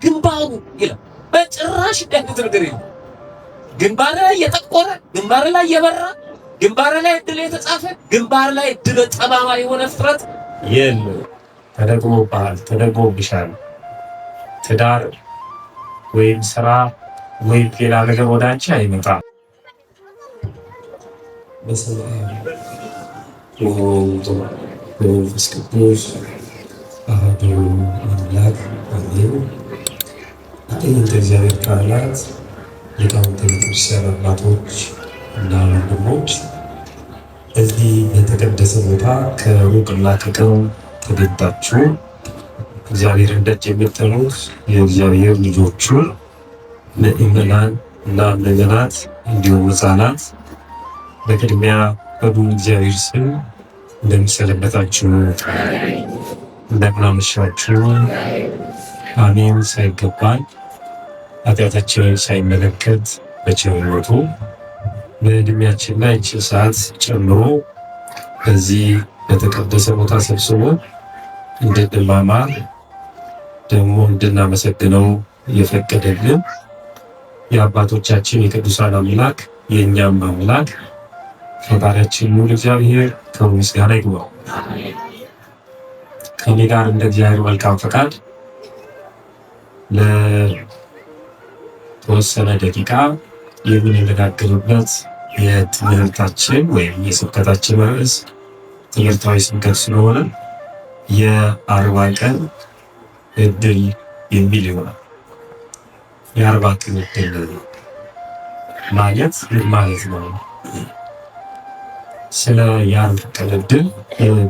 ግንባሩ ይላል። በጭራሽ እንዲህ ነገር የለም። ግንባር ላይ የጠቆረ፣ ግንባር ላይ የበራ፣ ግንባር ላይ እድል የተጻፈ፣ ግንባር ላይ እድል ጠማማ የሆነ ፍጥረት የለም። ተደግሞብሃል፣ ተደግሞብሻል። ትዳር ወይም ስራ ወይም ሌላ ነገር ወደ አንቺ አይመጣም። በስመ አብ ወወልድ ወመንፈስ ቅዱስ አሐዱ አምላክ አሜን። እንደ እግዚአብሔር ካህናት፣ ሊቃውንተ ቤተክርስቲያን አባቶች እና ወንድሞች እዚህ በተቀደሰ ቦታ ከሩቅና ከቅርብ ተገኝታችሁ እግዚአብሔርን ደጅ የምትጠኑት የእግዚአብሔር ልጆቹ ምእመናን እና ምእመናት እንዲሁም ሕፃናት በቅድሚያ በዱር እግዚአብሔር ስም እንደምሰነበታችሁ እንደምናመሻችሁ አሜን። ሳይገባን ኃጢአታችንን ሳይመለከት በቸርነቱ በዕድሜያችን ላይ ይህችን ሰዓት ጨምሮ በዚህ በተቀደሰ ቦታ ሰብስቦ እንድንማማር ደግሞ እንድናመሰግነው የፈቀደልን የአባቶቻችን የቅዱሳን አምላክ የእኛም አምላክ ፈጣሪያችን ልዑል እግዚአብሔር ክብር ምስጋና ይግባው። ከእኔ ጋር እንደ እግዚአብሔር መልካም ፈቃድ ለተወሰነ ደቂቃ የምንነጋገርበት የትምህርታችን ወይም የስብከታችን ርዕስ ትምህርታዊ ስብከት ስለሆነ የአርባ ቀን እድል የሚል ይሆናል። የአርባ ቀን እድል ማለት ምን ማለት ነው? ስለ የአርባ ቀን እድል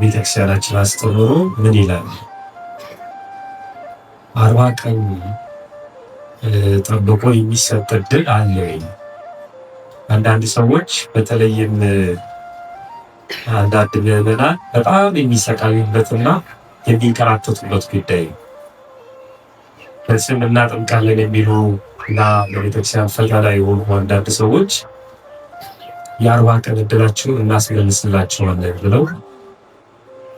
ቤተክርስቲያናችን አስተምሮ ምን ይላል? 40 ቀን ጠብቆ የሚሰጥ እድል አለ ወይ? አንዳንድ ሰዎች በተለይም አንዳንድ ምዕመናን በጣም የሚሰቃዩበትና የሚንከራተቱበት ጉዳይ በስም እናጠምቃለን የሚሉ እና በቤተክርስቲያን ፈተና የሆኑ አንዳንድ ሰዎች የ40 ቀን እድላችሁን እናስመልስላችኋለን ብለው፣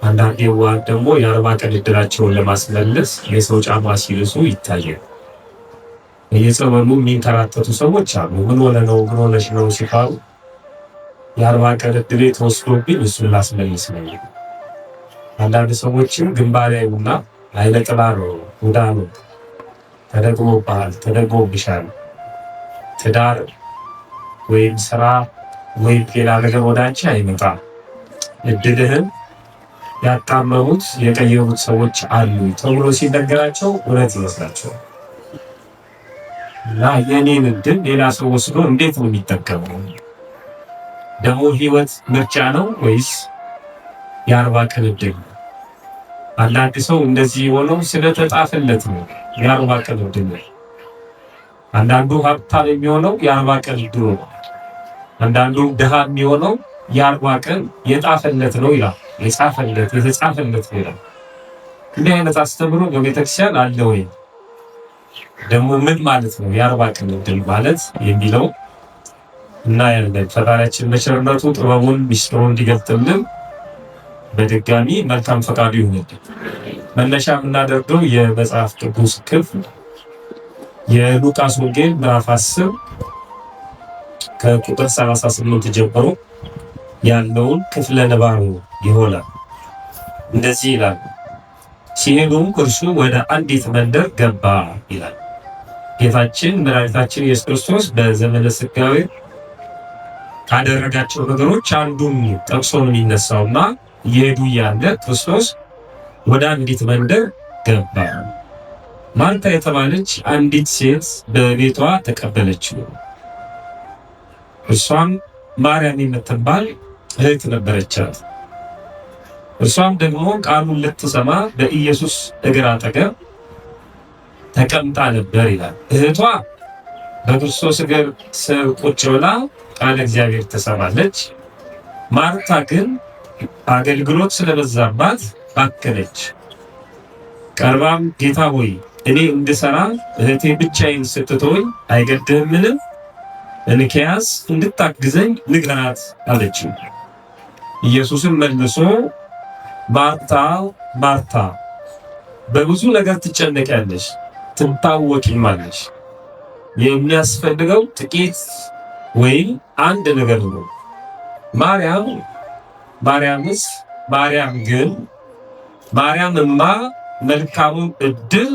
አንዳንድ የዋሃን ደግሞ የ40 ቀን እድላቸውን ለማስመለስ የሰው ጫማ ሲልሱ ይታያል። በየጸበሉ የሚንከራተቱ ሰዎች አሉ። ምን ሆነ ነው ምን ሆነሽ ነው ሲባሉ የ40 ቀን እድሌ ተወስዶብኝ እሱን ላስመልስ ነው። አንዳንድ ሰዎችም ግንባር ያዩና አይነ ጥላ ነው ሁዳ ነው፣ ተደግሞብሃል፣ ተደግሞብሻል። ትዳር ወይም ስራ ወይም ሌላ ነገር ወደ አንቺ አይመጣም። እድልህን ያጣመሙት የቀየሩት ሰዎች አሉ ተብሎ ሲነገራቸው እውነት ይመስላቸዋል። እና የኔን እድል ሌላ ሰው ወስዶ እንዴት ነው የሚጠቀመው? ደግሞ ህይወት ምርጫ ነው ወይስ የ40 ቀን እድል? አንዳንድ ሰው እንደዚህ የሆነው ስለተጻፈለት ነው የ40 ቀን እድል። አንዳንዱ ሀብታም የሚሆነው የ40 ቀን እድል ነው። አንዳንዱ ድሃ የሚሆነው የ40 ቀን የጣፈለት ነው ይላል። የጻፈለት የተጻፈለት ይላል። እንዲህ አይነት አስተምሮ በቤተክርስቲያን አለ ወይ? ደግሞ ምን ማለት ነው የ40 ቀን እድል ማለት የሚለው እና ያለን ፈጣሪያችን በቸርነቱ ጥበቡን ሚስጥሩን እንዲገልጥልን በድጋሚ መልካም ፈቃዱ ይሁንልን። መነሻ የምናደርገው የመጽሐፍ ቅዱስ ክፍል የሉቃስ ወንጌል ምዕራፍ 10 ከቁጥር 38 ጀምሮ ያለውን ክፍለ ንባብ ይሆናል። እንደዚህ ይላል። ሲሄዱም እርሱ ወደ አንዲት መንደር ገባ ይላል። ጌታችን መድኃኒታችን ኢየሱስ ክርስቶስ በዘመነ ሥጋዌ ካደረጋቸው ነገሮች አንዱን ጠቅሶ ነው የሚነሳውና እየሄዱ እያለ ክርስቶስ ወደ አንዲት መንደር ገባ። ማርታ የተባለች አንዲት ሴት በቤቷ ተቀበለችው። እርሷም ማርያም የምትባል እህት ነበረቻት። እርሷም ደግሞ ቃሉን ልትሰማ በኢየሱስ እግር አጠገብ ተቀምጣ ነበር ይላል። እህቷ በክርስቶስ እግር ስር ቁጭ ብላ ቃለ እግዚአብሔር ትሰማለች። ማርታ ግን አገልግሎት ስለበዛባት ባከነች። ቀርባም ጌታ ሆይ እኔ እንድሰራ እህቴ ብቻዬን ስትተወኝ አይገድህምን? እንኪያስ እንድታግዘኝ ንገራት አለችው። ኢየሱስም መልሶ ማርታ ማርታ በብዙ ነገር ትጨነቂያለሽ፣ ትታወቂማለሽ። የሚያስፈልገው ጥቂት ወይም አንድ ነገር ነው። ማርያምማ መልካሙን ዕድል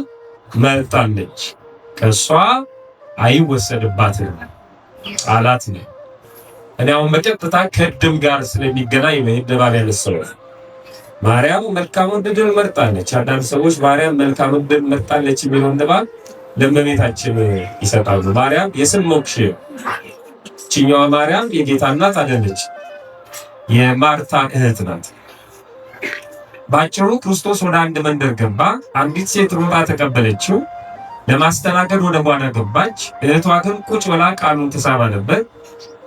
መርጣለች፣ ከእሷ አይወሰድባትም አላት ነው። እኔ አሁን በቀጥታ ከዕድል ጋር ስለሚገናኝ ነው ንባብ ያነሳው። ማርያም መልካሙን ዕድል መርጣለች። አንዳንድ ሰዎች ማርያም መልካሙን ዕድል መርጣለች የሚለውን ንባብ ለእመቤታችን ይሰጣሉ። ማርያም የስም ሞክሼ፣ ይህችኛዋ ማርያም የጌታ እናት አይደለች፣ የማርታ እህት ናት። ባጭሩ ክርስቶስ ወደ አንድ መንደር ገባ። አንዲት ሴት ሮጣ ተቀበለችው። ለማስተናገድ ወደ ጓዳ ገባች። እህቷ ግን ቁጭ ብላ ቃሉን ትሰማ ነበር።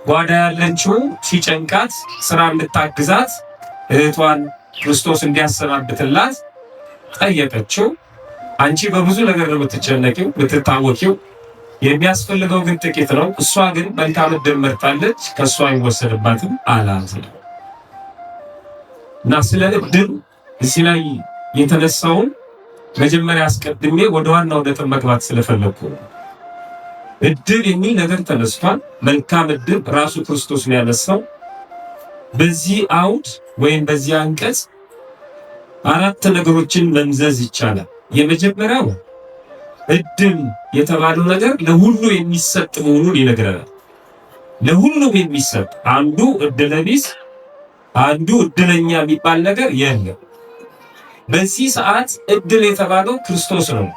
ጓዳ ያለችው ሲጨንቃት ስራ እንድታግዛት እህቷን ክርስቶስ እንዲያሰናብትላት ጠየቀችው። አንቺ በብዙ ነገር ነው የምትጨነቂው የምትታወቂው፣ የሚያስፈልገው ግን ጥቂት ነው። እሷ ግን መልካም ዕድል መርጣለች፣ ከእሷ አይወሰድባትም አላት። እና ስለ ዕድል እዚህ ላይ የተነሳውን መጀመሪያ አስቀድሜ ወደ ዋናው ነጥብ መግባት ስለፈለኩ ነው። ዕድል የሚል ነገር ተነስቷል። መልካም ዕድል ራሱ ክርስቶስ ነው ያነሳው። በዚህ አውድ ወይም በዚህ አንቀጽ አራት ነገሮችን መምዘዝ ይቻላል። የመጀመሪያው ዕድል የተባለው ነገር ለሁሉ የሚሰጥ መሆኑን ይነግረናል። ለሁሉም የሚሰጥ፣ አንዱ ዕድለ ቢስ አንዱ ዕድለኛ የሚባል ነገር የለም። በዚህ ሰዓት ዕድል የተባለው ክርስቶስ ነው።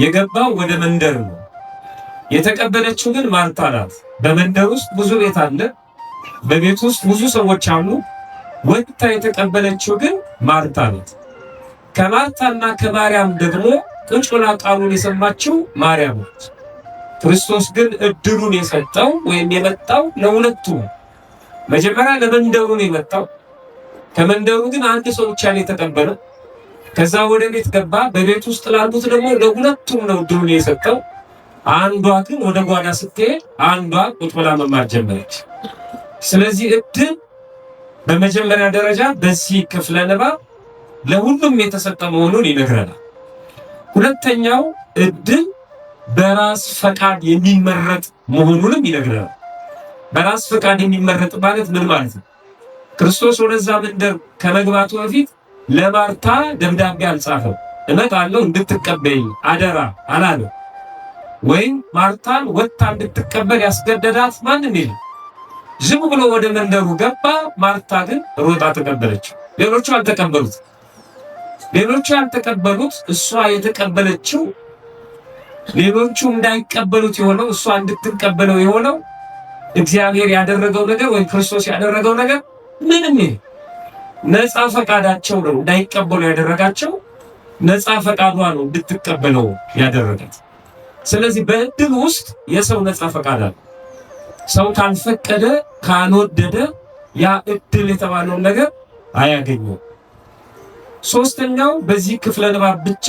የገባው ወደ መንደር ነው። የተቀበለችው ግን ማርታ ናት። በመንደር ውስጥ ብዙ ቤት አለ፣ በቤት ውስጥ ብዙ ሰዎች አሉ። ወጥታ የተቀበለችው ግን ማርታ ናት። ከማርታና ከማርያም ደግሞ ቁጭ ብላ ቃሉን የሰማችው ማርያም ናት። ክርስቶስ ግን ዕድሉን የሰጠው ወይም የመጣው ለሁለቱ። መጀመሪያ ለመንደሩ ነው የመጣው። ከመንደሩ ግን አንድ ሰው ብቻ ነው የተቀበለው። ከዛ ወደ ቤት ገባ። በቤት ውስጥ ላሉት ደግሞ ለሁለቱም ነው ዕድሉን የሰጠው። አንዷ ግን ወደ ጓዳ ስትሄድ፣ አንዷ ቁጭ ብላ መማር ጀመረች። ስለዚህ ዕድል በመጀመሪያ ደረጃ በዚህ ክፍለ ንባብ ለሁሉም የተሰጠ መሆኑን ይነግረናል። ሁለተኛው ዕድል በራስ ፈቃድ የሚመረጥ መሆኑንም ይነግረናል። በራስ ፈቃድ የሚመረጥ ማለት ምን ማለት ነው? ክርስቶስ ወደዛ መንደር ከመግባቱ በፊት ለማርታ ደብዳቤ አልጻፈም። እመጣለሁ እንድትቀበይኝ አደራ አላለም። ወይም ማርታን ወጥታ እንድትቀበል ያስገደዳት ማንም የለም። ዝም ብሎ ወደ መንደሩ ገባ። ማርታ ግን ሮጣ ተቀበለችው። ሌሎቹ ያልተቀበሉት እሷ የተቀበለችው፣ ሌሎቹ እንዳይቀበሉት የሆነው እሷ እንድትቀበለው የሆነው እግዚአብሔር ያደረገው ነገር ወይም ክርስቶስ ያደረገው ነገር ምንም ነፃ ፈቃዳቸው ነው። እንዳይቀበሉ ያደረጋቸው ነፃ ፈቃዷ ነው እንድትቀበለው ያደረጋት። ስለዚህ በዕድል ውስጥ የሰው ነፃ ፈቃድ አለ። ሰው ካልፈቀደ ካልወደደ ያ ዕድል የተባለውን ነገር አያገኘው። ሶስተኛው በዚህ ክፍለ ንባብ ብቻ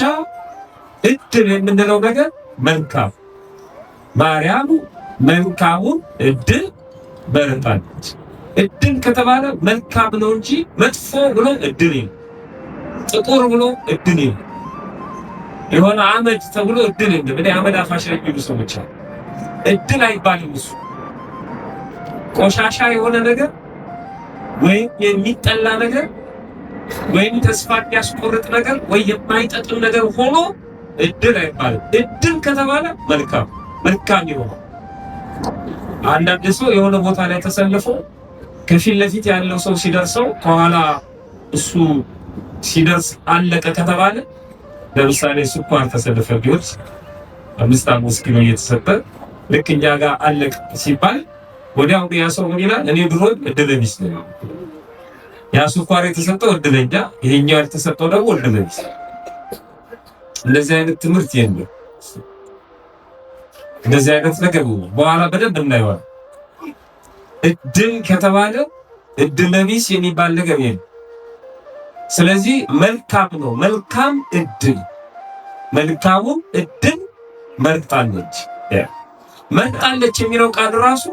ዕድል የምንለው ነገር መልካም፣ ማርያም መልካሙን ዕድል መርጣለች። ዕድል ከተባለ መልካም ነው እንጂ መጥፎ ብሎ ዕድል የለም። ጥቁር ብሎ ዕድል የለም። የሆነ አመድ ተብሎ ዕድል የለም። እኔ አመድ አፋሽ የሚሉ ሰዎች አሉ። ዕድል አይባልም እሱ። ቆሻሻ የሆነ ነገር ወይም የሚጠላ ነገር ወይም ተስፋ የሚያስቆርጥ ነገር ወይ የማይጠቅም ነገር ሆኖ ዕድል አይባልም። ዕድል ከተባለ መልካም ይሆናል። አንዳንድ ሰው የሆነ ቦታ ላይ ተሰልፎ ከፊት ለፊት ያለው ሰው ሲደርሰው ከኋላ እሱ ሲደርስ አለቀ ከተባለ፣ ለምሳሌ ስኳር ተሰልፈ ቢሆን 5 ኪሎ እየተሰጠ ልክ እኛ ጋር አለቀ ሲባል ወዲያው ያ ሰው ምን ይላል? እኔ ድሮ ዕድለ ቢስ ነኝ። ያ ስኳር የተሰጠው ዕድለኛ፣ ይሄኛው ያልተሰጠው ደግሞ ዕድለ ቢስ። እንደዚህ አይነት ትምህርት የለም። እንደዚህ አይነት ነገር በኋላ በደንብ እናየዋለን። ዕድል ከተባለ ዕድለ ቢስ የሚባል ነገር የለም። ስለዚህ መልካም ነው። መልካም ዕድል፣ መልካሙን ዕድል መርጣለች። መርጣለች የሚለው ቃል ራሱ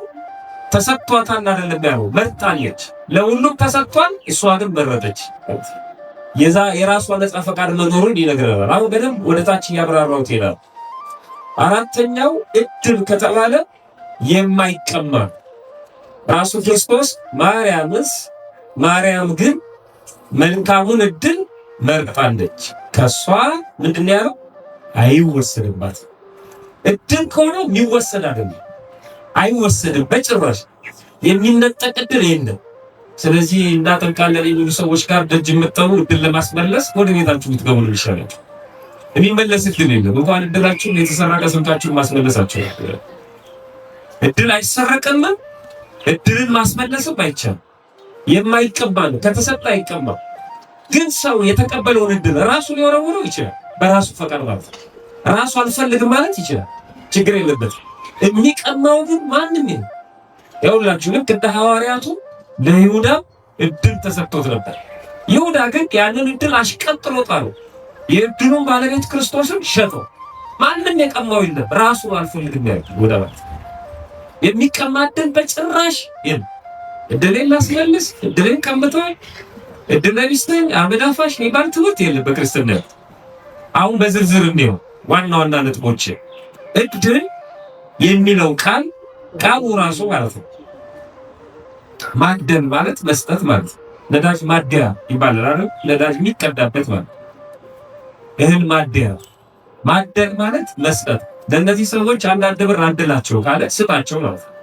ተሰጥቷታል አይደለም ያለው፣ መርጣለች። ለሁሉም ተሰጥቷል፣ እሷ ግን መረጠች። የራሷ ነፃ ፈቃድ መኖሩን ይነግረናል። አሁን በደንብ ወደ ታች እያብራራሁት ይላል። አራተኛው እድል ከተባለ የማይቀማ ራሱ ክርስቶስ ማርያም ግን መልካሙን እድል መርጣለች፣ ከሷ ምንድነው ያለው? አይወሰድባት። እድል ከሆነ የሚወሰድ አይደለም፣ አይወሰድም በጭራሽ። የሚነጠቅ እድል የለም። ስለዚህ እናጠምቃለን የሚሉ ሰዎች ጋር ደጅ የምትጠሩ እድል ለማስመለስ ወደ ቤታችሁ ብትገቡ ነው የሚሻላችሁ። የሚመለስ እድል የለም። እንኳን እድላችሁን የተሰረቀ ስልካችሁን ማስመለሳችሁ እድል አይሰረቅም። እድልን ማስመለስም አይቻልም። የማይቀማ ነው፣ ከተሰጠ አይቀማም። ግን ሰው የተቀበለውን እድል ራሱ ሊወረውረው ይችላል፣ በራሱ ፈቃድ ማለት ነው። ራሱ አልፈልግም ማለት ይችላል፣ ችግር የለበትም። የሚቀማው ግን ማንም የለም። ያውላችሁ ልክ እንደ ሐዋርያቱ ለይሁዳ እድል ተሰጥቶት ነበር። ይሁዳ ግን ያንን እድል አሽቀጥሎ ጣለው። የእድሉን ባለቤት ክርስቶስን ሸጠው። ማንም የቀማው የለም፣ ራሱ አልፈልግም ያለው ይሁዳ ማለት። የሚቀማ እድል በጭራሽ የለም። እድሌን ላስመልስ፣ እድሌን ቀምተዋል፣ እድል ለሚስተኝ አመዳፋሽ የሚባል ትምህርት የለም በክርስትና። አሁን በዝርዝር ነው ዋና ዋና ነጥቦች። እድል የሚለው ቃሉ ራሱ ማለት ነው ማደል ማለት መስጠት ማለት ነው። ነዳጅ ማደያ ይባላል አይደል? ነዳጅ የሚቀዳበት ማለት እህል ማደያ። ማደል ማለት መስጠት። ለእነዚህ ሰዎች አንዳንድ ብር አድላቸው ካለ ስጣቸው ማለት ነው።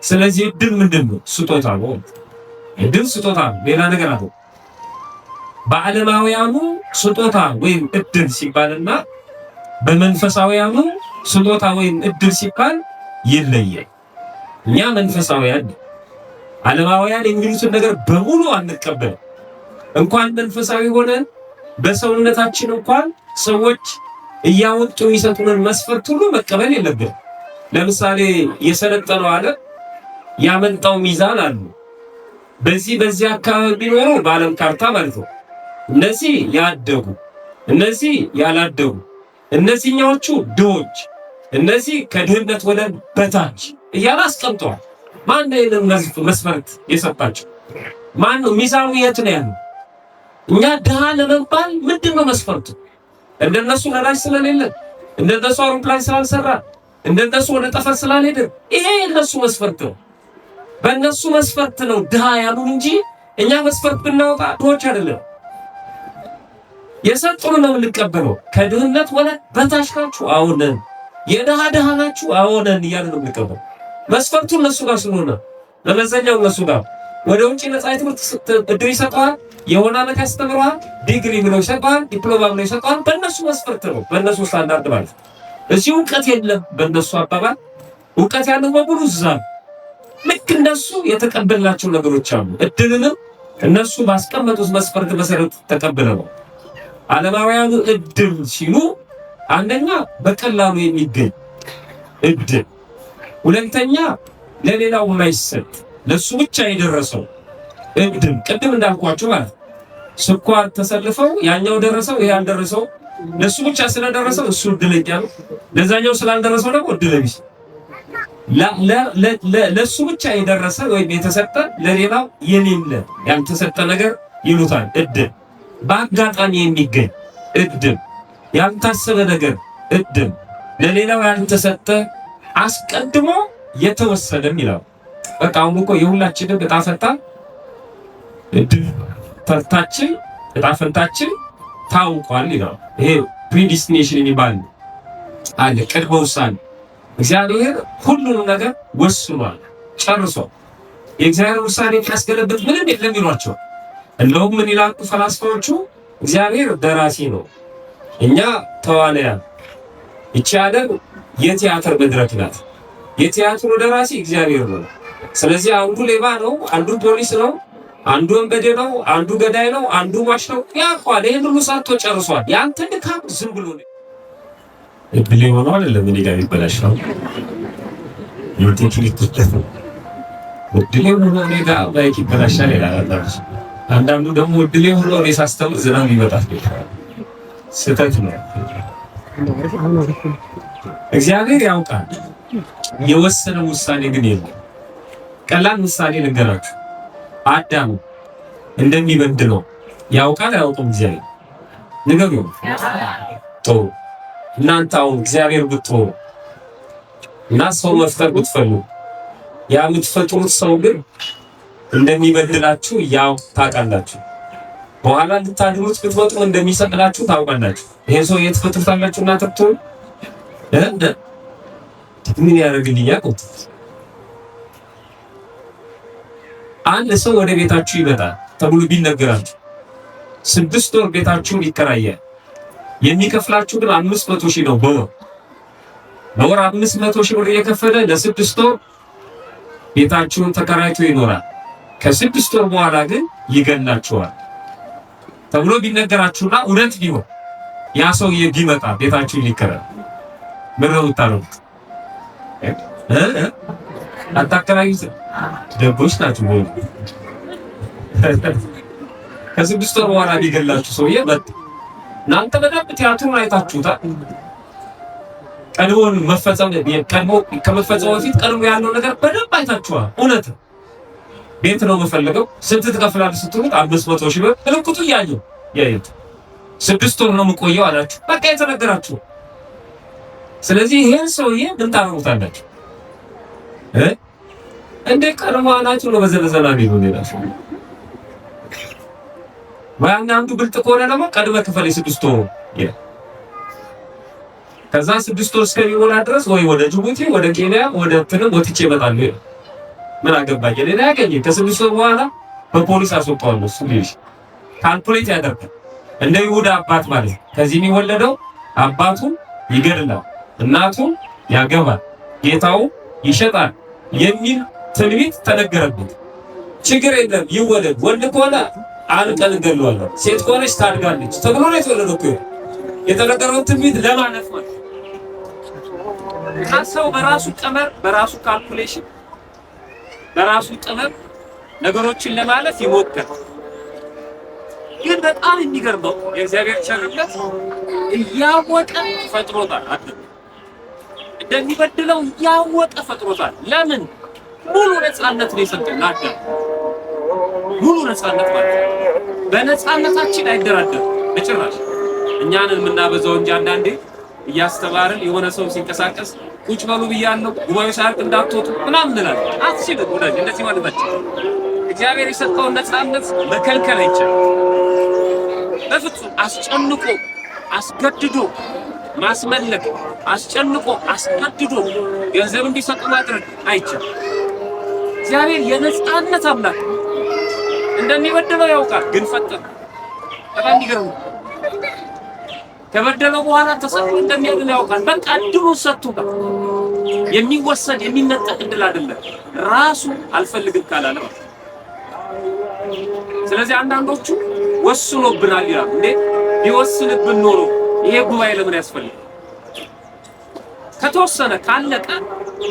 ስለዚህ እድል ምንድን ነው? ስጦታ ነው። እድል ስጦታ ነው፣ ሌላ ነገር አለ። በዓለማውያኑ ስጦታ ወይም እድል ሲባልና በመንፈሳውያኑ ስጦታ ወይም እድል ሲባል ይለያል። እኛ መንፈሳውያን ዓለማውያን የሚሉትን ነገር በሙሉ አንቀበል። እንኳን መንፈሳዊ ሆነን በሰውነታችን እንኳን ሰዎች እያወጡ የሚሰጡንን መስፈርት ሁሉ መቀበል የለብንም። ለምሳሌ የሰለጠነው ዓለም ያመጣው ሚዛን አሉ። በዚህ አካባቢ ቢኖሩ በዓለም ካርታ ማለት ነው እነዚህ ያደጉ፣ እነዚህ ያላደጉ፣ እነዚህኛዎቹ ድሆች፣ እነዚህ ከድህነት ወለል በታች እያለ አስቀምጠዋል። ማን ነው ይህንን መስፈርት የሰጣቸው? ማን ነው? ሚዛኑ የት ነው ያለው? እኛ ድሃ ለመባል ምንድን ነው መስፈርቱ? እንደነሱ ነዳጅ ስለሌለ፣ እንደነሱ አውሮፕላን ስላልሰራ፣ እንደነሱ ወደ ጠፈር ስላልሄደ፣ ይሄ የነሱ መስፈርት ነው። በእነሱ መስፈርት ነው ድሃ ያሉን እንጂ እኛ መስፈርት ብናወጣ ድሆች አይደለም። የሰጡን ነው የምንቀበለው። ከድህነት ወለል በታች ናችሁ፣ አዎነን። የድሃ ናችሁ፣ አዎነን እያለ ነው የምንቀበለው። መስፈርቱ እነሱ ጋር ስለሆነ መመዘኛው እነሱ ጋር። ወደ ውጭ ነፃ ትምህርት እድል ይሰጠዋል፣ የሆነ ዓመት ያስተምረዋል፣ ዲግሪ ብለው ይሰጠዋል፣ ዲፕሎማ ብለው ይሰጠዋል። በእነሱ መስፈርት ነው፣ በእነሱ ስታንዳርድ ማለት። እዚህ እውቀት የለም። በእነሱ አባባል እውቀት ያለው በሙሉ እዛ። ልክ እነሱ የተቀበልናቸው ነገሮች አሉ። እድልንም እነሱ ባስቀመጡት መስፈርት መሰረት ተቀብለ ነው። ዓለማውያኑ እድል ሲሉ አንደኛ በቀላሉ የሚገኝ እድል፣ ሁለተኛ ለሌላው የማይሰጥ ለሱ ብቻ የደረሰው እድል። ቅድም እንዳልኳችሁ ማለት ስኳር ተሰልፈው ያኛው ደረሰው ይሄ ያልደረሰው፣ ለሱ ብቻ ስለደረሰው እሱ እድለኛ ነው፣ ለዛኛው ስላልደረሰው ደግሞ እድለ ቢስ። ለሱ ብቻ የደረሰ ወይም የተሰጠ ለሌላው የሌለ ያልተሰጠ ነገር ይሉታል እድል። በአጋጣሚ የሚገኝ እድል፣ ያልታሰበ ነገር እድል፣ ለሌላው ያልተሰጠ አስቀድሞ የተወሰደም ይላል። በቃ አሁን እኮ የሁላችንም ዕጣ ፈንታ እድል ፈንታችን ዕጣ ፈንታችን ታውቋል ይላል። ይሄ ፕሪዲስቲኔሽን የሚባል አለ፣ ቅድመ ውሳኔ። እግዚአብሔር ሁሉንም ነገር ወስኗል ጨርሶ። የእግዚአብሔር ውሳኔ የሚያስገለብጥ ምንም የለም ይሏቸዋል። እንደውም ምን ይላሉ ፈላስፋዎቹ? እግዚአብሔር ደራሲ ነው፣ እኛ ተዋናያን። ይቺ ዓለም የቲያትር መድረክ ናት። የቲያትሩ ደራሲ እግዚአብሔር ነው። ስለዚህ አንዱ ሌባ ነው፣ አንዱ ፖሊስ ነው፣ አንዱ ወንበዴ ነው፣ አንዱ ገዳይ ነው፣ አንዱ ሟች ነው። ያውቀዋል። ይህን ሁሉ ሳቶ ጨርሷል። ያንተ ድካም ዝም ብሎ ነው። እድል የሆነው አይደለም እኔ ጋር ይበላሽ ነው የቴክኒክ ጉዳይ ነው። እድል የሆነው እኔ ጋር ባይክ ይበላሻል ይላል። አንዳንዱ ደግሞ እድል የሆነው እኔ ሳስተምር ዝናብ ይመጣል። ስህተት ነው። እግዚአብሔር ያውቃል። የወሰነው ውሳኔ ግን የለም። ቀላል ምሳሌ ልንገራችሁ። አዳም እንደሚበድለው ያውቃል አያውቅም? እግዚአብሔር ንገሩ። ጥሩ። እናንተ አሁን እግዚአብሔር ብትሆኑ እና ሰው መፍጠር ብትፈልጉ ያ የምትፈጥሩት ሰው ግን እንደሚበድላችሁ ያው ታውቃላችሁ። በኋላ እንድታድኑት ብትወጡ እንደሚሰቅላችሁ ታውቃላችሁ። ይሄን ሰው የትፈጥሩታላችሁ እና ተጥቶ ምን ያደርግልኛል? አንድ ሰው ወደ ቤታችሁ ይመጣል ተብሎ ቢነገራችሁ 6 ወር ቤታችሁን ይከራያል። የሚከፍላችሁ ግን 500 ሺህ ነው በወር 500 ሺህ ብር እየከፈለ ለ6 ወር ቤታችሁን ተከራይቶ ይኖራል። ከ6 ወር በኋላ ግን ይገላችኋል ተብሎ ቢነገራችሁና እውነት ቢሆን ያ ሰውዬ ቢመጣ ቤታችሁን ሊከራይ ምን ነው የምታደርጉት? አታከራዩት? ደቦች ናችሁ። ከ6 ወር በኋላ ቢገላችሁ ሰውዬ መጣ። እናንተ በደንብ ቲያትሩን አይታችሁታል። ቀድሞ ከመፈጸሙ በፊት ቀድሞ ያለው ነገር በደንብ አይታችኋል። እውነት ቤት ነው የምፈልገው፣ ስንት ትከፍላለህ ስትሉት 500 ሺህ ብር ምልክቱ ያየሁት 6 ወር ነው የምቆየው አላችሁ። በቃ የተነገራችሁ። ስለዚህ ይሄን ሰውዬ ምን ታደርጉታላችሁ? እንደ ቀድሞ አላችሁ ነው በዘለዘላ ነው ሌላችሁ። አንዱ ብልጥ ከሆነ ደግሞ ቀድመ ክፈል 6 ወር ይላል። ከዛ 6 ወር እስከሚሞላ ድረስ ወይ ወደ ጅቡቲ ወደ ኬንያ ወደ ትንም ወጥቼ እመጣለሁ ይላል። ምን አገባኝ ሌላ ያገኘ ከ6 ወር በኋላ በፖሊስ አስወጣዋለሁ። እሱ ልጅ ካልኩሌት ያደርጋል። እንደ ይሁዳ አባት ማለት ከዚህ የሚወለደው አባቱን ይገድላል፣ እናቱን ያገባል፣ ጌታው ይሸጣል የሚል ትንቢት ተነገረበት። ችግር የለም ይወለድ፣ ወንድ ከሆነ አንቀን ገለዋለሁ፣ ሴት ከሆነች ታድጋለች ተብሎ ነው የተወለደው እኮ። የተነገረውን ትንቢት ለማለፍ ማለት ሰው በራሱ ቀመር በራሱ ካልኩሌሽን በራሱ ጥበብ ነገሮችን ለማለፍ ይሞክራል። ግን በጣም የሚገርመው የእግዚአብሔር ቸርነት እያወቀ ፈጥሮታል። እንደሚበድለው እያወቀ ፈጥሮታል። ለምን? ሙሉ ነፃነት ነው የሰጠው ለአዳም። ሙሉ ነፃነት ማለት በነፃነታችን አይደራደርም በጭራሽ። እኛንን የምናበዛው እንጂ አንዳንዴ እያስተባርን የሆነ ሰው ሲንቀሳቀስ ቁጭ በሉ ብያለሁ ጉባኤው ሳያልቅ እንዳትወጡ ምናምን እንላለን። አትችልም ወዳጅ፣ እንደዚህ ማለታችን እግዚአብሔር የሰጠውን ነፃነት መከልከል አይቻልም በፍጹም። አስጨንቆ አስገድዶ ማስመለክ፣ አስጨንቆ አስገድዶ ገንዘብ እንዲሰጡ ማድረግ አይቻልም። እግዚአብሔር የነፃነት አምላክ እንደሚበድለው ያውቃል፣ ግን ፈጠረ። በጣም ይገርም። ከበደለው በኋላ ተሰጥቶ እንደሚያድን ያውቃል። በቃ እድሉን ሰጥቶታል። የሚወሰድ የሚነጠቅ እድል አይደለም፣ ራሱ አልፈልግም ካላለ። ስለዚህ አንዳንዶቹ ወስኖብናል ይላሉ። እንዴ ቢወስንብን ኖሮ ይሄ ጉባኤ ለምን ያስፈልጋል? ከተወሰነ ካለቀ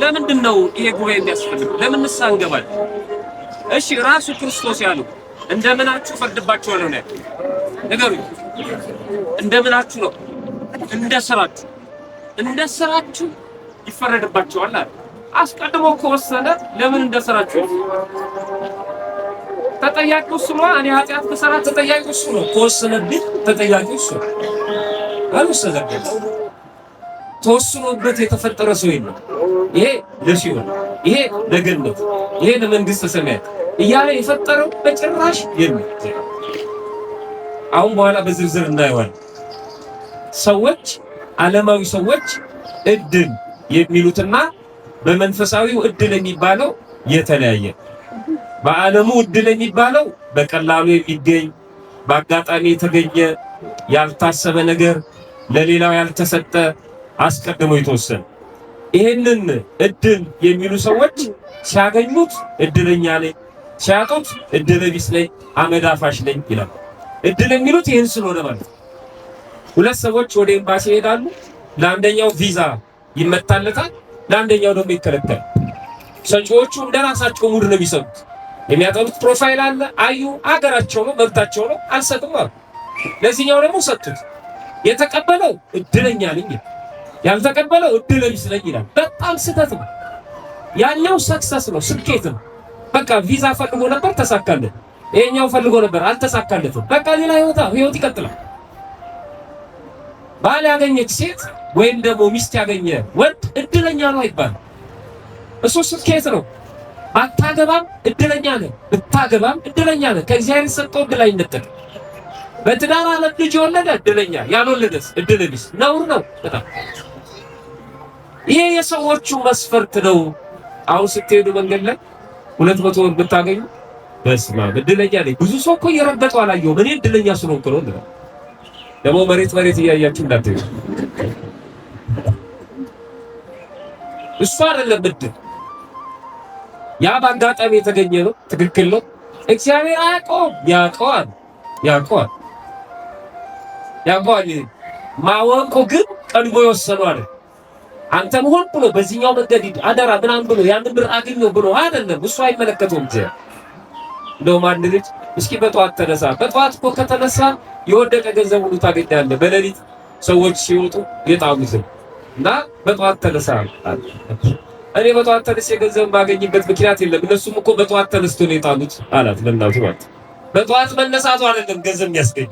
ለምንድን ነው ይሄ ጉባኤ የሚያስፈልገው? ለምን ንስሐ እንገባለን? እሺ ራሱ ክርስቶስ ያለው እንደምናችሁ ፈርድባችኋለሁ ነው ያለው። ንገሩኝ፣ እንደምናችሁ ነው? እንደ ስራችሁ ይፈረድባችኋል አለ። አስቀድሞ ከወሰነ ለምን እንደ ስራችሁ? ተጠያቂው እሱ ነው። እኔ ኃጢአት በሰራ ተጠያቂው እሱ ነው። ከወሰነብኝ ተጠያቂው እሱ ነው። አልወሰነበት ተወስኖበት የተፈጠረ ሰው የለም። ይሄ ለሲኦል፣ ይሄ ለገነት፣ ይሄ ለመንግስተ ሰማያት እያለ የፈጠረው በጭራሽ የለም። አሁን በኋላ በዝርዝር እናየዋለን። ሰዎች ዓለማዊ ሰዎች እድል የሚሉትና በመንፈሳዊው እድል የሚባለው የተለያየ። በዓለሙ እድል የሚባለው በቀላሉ የሚገኝ በአጋጣሚ የተገኘ ያልታሰበ ነገር ለሌላው ያልተሰጠ አስቀድሞ የተወሰነ። ይሄንን እድል የሚሉ ሰዎች ሲያገኙት እድለኛ ነኝ፣ ሲያጡት እድለ ቢስ ነኝ፣ አመድ አፋሽ ነኝ ይላል። እድል የሚሉት ይህን ስለሆነ ማለት ነው። ሁለት ሰዎች ወደ ኤምባሲ ይሄዳሉ። ለአንደኛው ቪዛ ይመታለታል፣ ለአንደኛው ደግሞ ይከለከላል። ሰጪዎቹ እንደራሳቸው ሙድ ነው የሚሰጡት። የሚያጠኑት ፕሮፋይል አለ፣ አዩ፣ አገራቸው ነው፣ መብታቸው ነው፣ አልሰጥም አሉ። ለዚህኛው ደግሞ ሰጡት። የተቀበለው እድለኛ ነኝ፣ ያልተቀበለው እድለ ቢስ ነኝ ይላል። በጣም ስህተት ነው። ያኛው ሰክሰስ ነው፣ ስኬት ነው። በቃ ቪዛ ፈልጎ ነበር ተሳካለት፣ ይሄኛው ፈልጎ ነበር አልተሳካለትም። በቃ ሌላ ህይወት ይቀጥላል። ባል ያገኘች ሴት ወይም ደግሞ ሚስት ያገኘ ወንድ እድለኛ ነው አይባልም። እሱ ስኬት ነው። አታገባም እድለኛ ነህ፣ ብታገባም እድለኛ ነህ። ከእግዚአብሔር የተሰጠው እድል አይነጠቅም። በትዳር ዓለም ልጅ የወለደ እድለኛ፣ ያልወለደስ እድል ቢስ ነውር ነው በጣም። ይሄ የሰዎቹ መስፈርት ነው። አሁን ስትሄዱ መንገድ ላይ 200 ብር ብታገኙ በስመ አብ እድለኛ ነኝ። ብዙ ሰው እኮ እየረገጠው አላየሁም። እኔ እድለኛ ስለሆንኩ ነው እንዴ። ደግሞ መሬት እያያችሁ እንዳትሄዱ። እሱ አይደለም እድል፣ ያ በአጋጣሚ የተገኘ ነው። ትክክል ነው። እግዚአብሔር አያውቀውም? ያውቀዋል። ማወቁ ግን ቀድሞ የወሰነው አይደል። አንተም ሆን ብሎ በዚህኛው መንገድ አደራ ምናምን ብሎ ያንን ብር አገኘው ብሎ አይደለም። እሱ አይመለከተውም። እንደውም አንድ ልጅ እስኪ በጠዋት ተነሳ። በጠዋት እኮ ከተነሳ የወደቀ ገንዘብ ሁሉ ታገኛለህ። በሌሊት ሰዎች ሲወጡ የጣሉት እና በጠዋት ተነሳ። እኔ በጠዋት ተነስ የገንዘብ ማገኝበት ምክንያት የለም። እነሱም እኮ በጠዋት ተነስቶ ነው የጣሉት አላት ለእናቱ ማለት። በጠዋት መነሳቱ አይደለም ገንዘብ የሚያስገኝ፣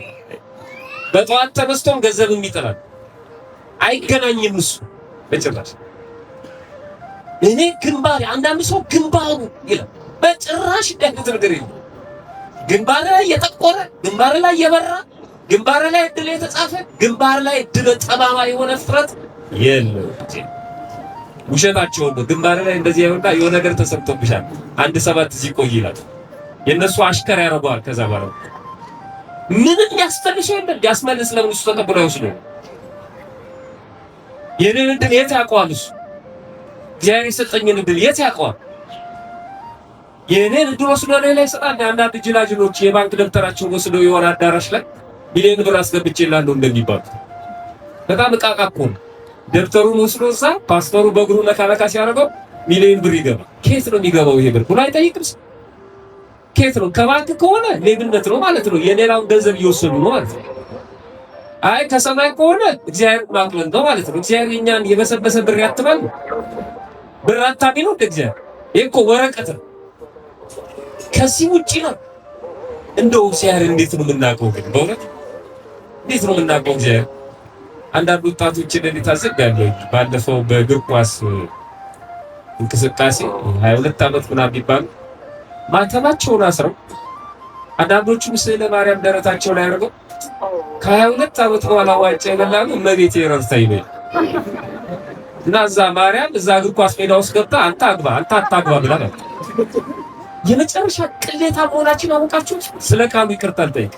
በጠዋት ተነስቶም ገንዘብ የሚጥላል አይገናኝም። እሱ በጭራሽ እኔ ግንባሬ፣ አንዳንድ ሰው ግንባሩ ይላል። በጭራሽ እንደዚህ ነገር የለም። ግንባር ላይ የጠቆረ፣ ግንባር ላይ የበራ፣ ግንባር ላይ እድል የተጻፈ፣ ግንባር ላይ እድል ጠማማ የሆነ ፍጥረት የለም። ውሸታቸው ነው። ግንባር ላይ እንደዚህ ያወጣ የሆነ ነገር ተሰጥቶብሻል 1-7 እዚህ ቆይ ይላል። የነሱ አሽከር ያረጋዋል። ከዛ በኋላ ምንም ያስፈልሽ የለም። ያስመልስ ለምን እሱ ተቀብሎ አይወስደው? የኔን እድል የት ያውቀዋል? እሱ እግዚአብሔር የሰጠኝን እድል የት ያውቀዋል? የኔን እድል ወስዶ ሌላ ይሰጣል። አንዳንድ ጅላጅሎች የባንክ ደብተራቸውን ወስደው የሆነ አዳራሽ ላይ ሚሊዮን ብር አስገብቼላለሁ እንደሚባሉ በጣም እቃቃ እኮ ነው። ደብተሩን ወስዶ እዛ ፓስተሩ በእግሩ ነካነካ ሲያደርገው ሚሊዮን ብር ይገባል። ከየት ነው የሚገባው ይሄ ብር ብሎ አይጠይቅም። ከየት ነው? ከባንክ ከሆነ ሌብነት ነው ማለት ነው። የሌላውን ገንዘብ እየወሰዱ ነው ማለት ነው። አይ ከሰማይ ከሆነ እግዚአብሔር ማቅለል ነው ማለት ነው። እግዚአብሔር የኛን የበሰበሰ ብር ያትማል። ብር አታሚ ነው እግዚአብሔር። ይሄ እኮ ወረቀት ነው። ከዚህ ውጪ ነው። እንደው እግዚአብሔር እንዴት ነው የምናውቀው? ግን በእውነት እንዴት ነው የምናውቀው እግዚአብሔር? አንዳንድ ወጣቶችን ታዘጋለሁ። ባለፈው በእግር ኳስ እንቅስቃሴ 22 ዓመት ምናምን ቢባሉ ማተባቸውን አስረው አንዳንዶቹም ስለ ማርያም ደረታቸው ላይ አድርገው ከ22 ዓመት በኋላ ዋንጫ የበላሉ እመቤቴ ረድታኝ ነው እና እዛ ማርያም እዛ እግር ኳስ ሜዳ ውስጥ ገብታ አንተ አታግባ ብላ ነው። የመጨረሻ ቅሌታ መሆናችን አወቃችሁ። ስለ ቃሉ ይቅርታ አልጠይቅ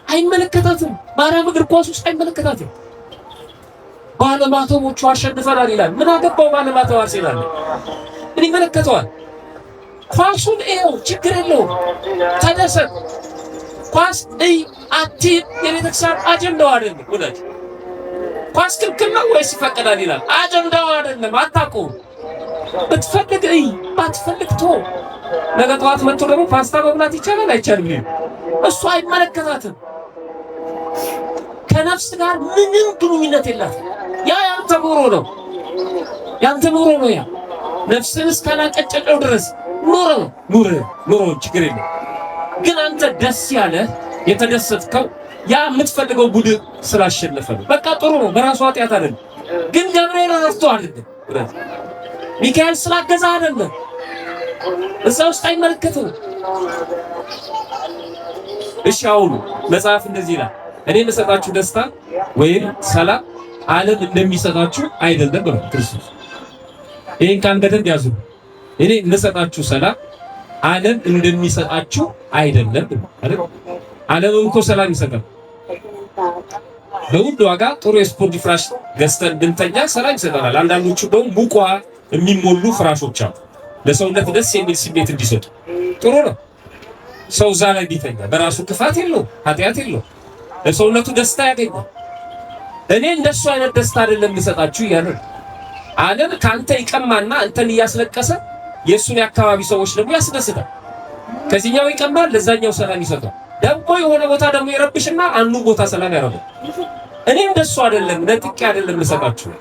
አይመለከታትም። ማርያም እግር ኳስ ውስጥ አይመለከታትም። ባለማተቦቹ አሸንፈናል ይላል። ምን አገባው ባለማተብ አርሴናል? ምን ይመለከተዋል? ኳሱን ይኸው ችግር የለውም ተደሰት። ኳስ አቲም የቤተክርስቲያን አጀንዳው አይደለም። ወዳጅ ኳስ ክልክል ነው ወይስ ይፈቀዳል ይላል። አጀንዳው አይደለም። አታውቁም። ብትፈልግ ባትፈልግ ተው። ነገ ጠዋት መጥቶ ደግሞ ፓስታ መብላት ይቻላል አይቻልም? እሱ አይመለከታትም። ከነፍስ ጋር ምንም ግንኙነት የላትም። ያ ያንተ ኑሮ ነው። ያ ነፍስን እስካላቀጨጨው ድረስ ኑሮ ችግር የለም። ግን አንተ ደስ ያለ የተደሰትከው ያ የምትፈልገው ቡድን ስላሸነፈ ነው። በቃ ጥሩ ነው። በራሱ ኃጢአት አይደለም። ግን ገብርኤል ረድቶ አይደለም፣ ሚካኤል ስላገዛ አይደለም። እዛ ውስጥ አይመለከተው። እሺ አሁን መጽሐፍ እንደዚህ ይላል፣ እኔ የምሰጣችሁ ደስታ ወይም ሰላም ዓለም እንደሚሰጣችሁ አይደለም ብሎ ክርስቶስ። ይሄን ቃል በደንብ ያዙ። እኔ የምሰጣችሁ ሰላም ዓለም እንደሚሰጣችሁ አይደለም አይደል? ዓለምም እኮ ሰላም ይሰጣል። በውድ ዋጋ ጥሩ የስፖርት ፍራሽ ገዝተን ብንተኛ ሰላም ይሰጣል። አንዳንዶቹ ደግሞ ሙቋ የሚሞሉ ፍራሾች አሉ ለሰውነት ደስ የሚል ስሜት እንዲሰጡ። ጥሩ ነው። ሰው እዛ ላይ ቢተኛ በራሱ ክፋት የለውም፣ ኃጢአት የለውም። ለሰውነቱ ደስታ ያገኛል። እኔ እንደሱ አይነት ደስታ አይደለም የምሰጣችሁ እያለ ዓለም ካንተ ይቀማና አንተን እያስለቀሰ የእሱን የአካባቢ ሰዎች ደግሞ ያስደስታል። ከዚህኛው ይቀማል፣ ለዛኛው ሰላም ይሰጣል። ደግሞ የሆነ ቦታ ደግሞ ይረብሽና አንዱ ቦታ ሰላም ያደርጋል። እኔ እንደሱ አይደለም፣ ነጥቄ አይደለም የምሰጣችሁ።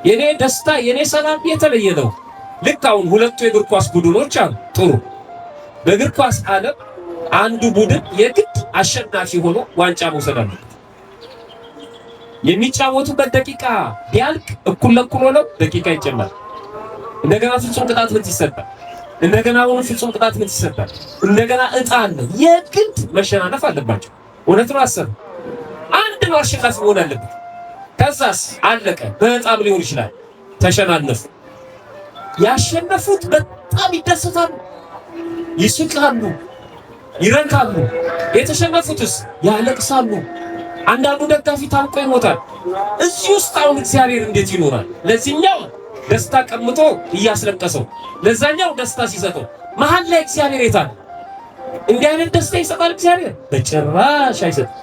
የኔ ደስታ የኔ ሰላም የተለየ ነው። ልክ አሁን ሁለቱ የእግር ኳስ ቡድኖች አሉ። ጥሩ በእግር ኳስ ዓለም አንዱ ቡድን የግድ አሸናፊ ሆኖ ዋንጫ መውሰድ አለበት። የሚጫወቱበት ደቂቃ ቢያልቅ እኩል ለእኩል ሆነው ደቂቃ ይጨመራል። እንደገና ፍጹም ቅጣት ምት ይሰጣል። እንደገና አሁን ፍጹም ቅጣት ምት ይሰጣል። እንደገና ዕጣ አለ። የግድ መሸናነፍ አለባቸው። እውነት ነው። አሰብ አንድ ነው አሸናፊ መሆን አለበት። ከዛስ አለቀ። በዕጣም ሊሆን ይችላል። ተሸናነፉ። ያሸነፉት በጣም ይደሰታሉ፣ ይስቃሉ፣ ይረካሉ። የተሸነፉትስ ያለቅሳሉ። አንዳንዱ ደጋፊ ታንቆ ይሞታል። እዚህ ውስጥ አሁን እግዚአብሔር እንዴት ይኖራል? ለዚህኛው ደስታ ቀምቶ እያስለቀሰው፣ ለዛኛው ደስታ ሲሰጠው መሀል ላይ እግዚአብሔር የታል? እንዲህ አይነት ደስታ ይሰጣል እግዚአብሔር? በጭራሽ አይሰጥም።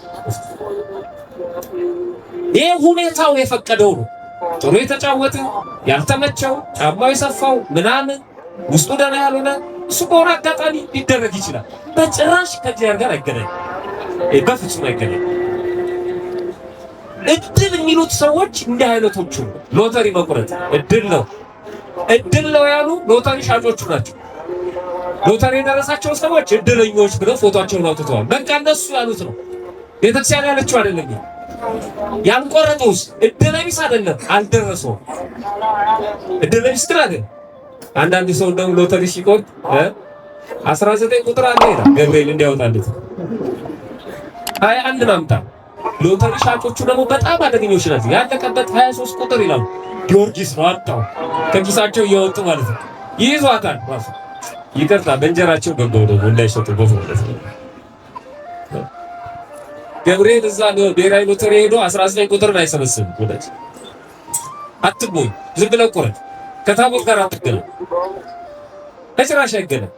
ይህ ሁኔታው የፈቀደው ነው። ጥሩ የተጫወተ ያልተመቸው ጫማው የሰፋው ምናምን ውስጡ ደህና ያልሆነ እሱ በሆነ አጋጣሚ ሊደረግ ይችላል። በጭራሽ ከእግዚአብሔር ጋር አይገናኝ፣ በፍጹም አይገናኝ። እድል የሚሉት ሰዎች እንዲህ አይነቶቹ ሎተሪ መቁረጥ እድል ነው ያሉ ሎተሪ ሻጮቹ ናቸው። ሎተሪ የደረሳቸው ሰዎች እድለኞች ብለው ፎቶቸውን አውጥተዋል። በቃ እነሱ ያሉት ነው። ቤተክርስቲያን ያለችው አይደለም። ያልቆረጠውስ እድለቢስ አይደለም፣ አልደረሰውም። እድለቢስ ግን አይደለም። አንዳንድ ሰው እንደው ሎተሪ ሲቆርጥ 19 ቁጥር አለ ይላል ገብርኤል እንዲያወጣለት 21 ማምጣ። ሎተሪ ሻጮቹ ደግሞ በጣም አደገኞች ናቸው። ያለቀበት 23 ቁጥር ይላሉ። ጊዮርጊስ ነው አጣው ከኪሳቸው እያወጡ ማለት ነው። ይይዟታል። ይቅርታ በእንጀራቸው ገባው ደግሞ እንዳይሸጡ ማለት ነው። ገብርኤል እዛ ብሔራዊ ሎተሪ ሄዶ 19 ቁጥርን አይሰበስብም። ወዳጅ አትቦይ፣ ዝም ብለህ ቁረጥ። ከታቦት ጋር አትገናኝ፣ በጭራሽ አይገናኝ።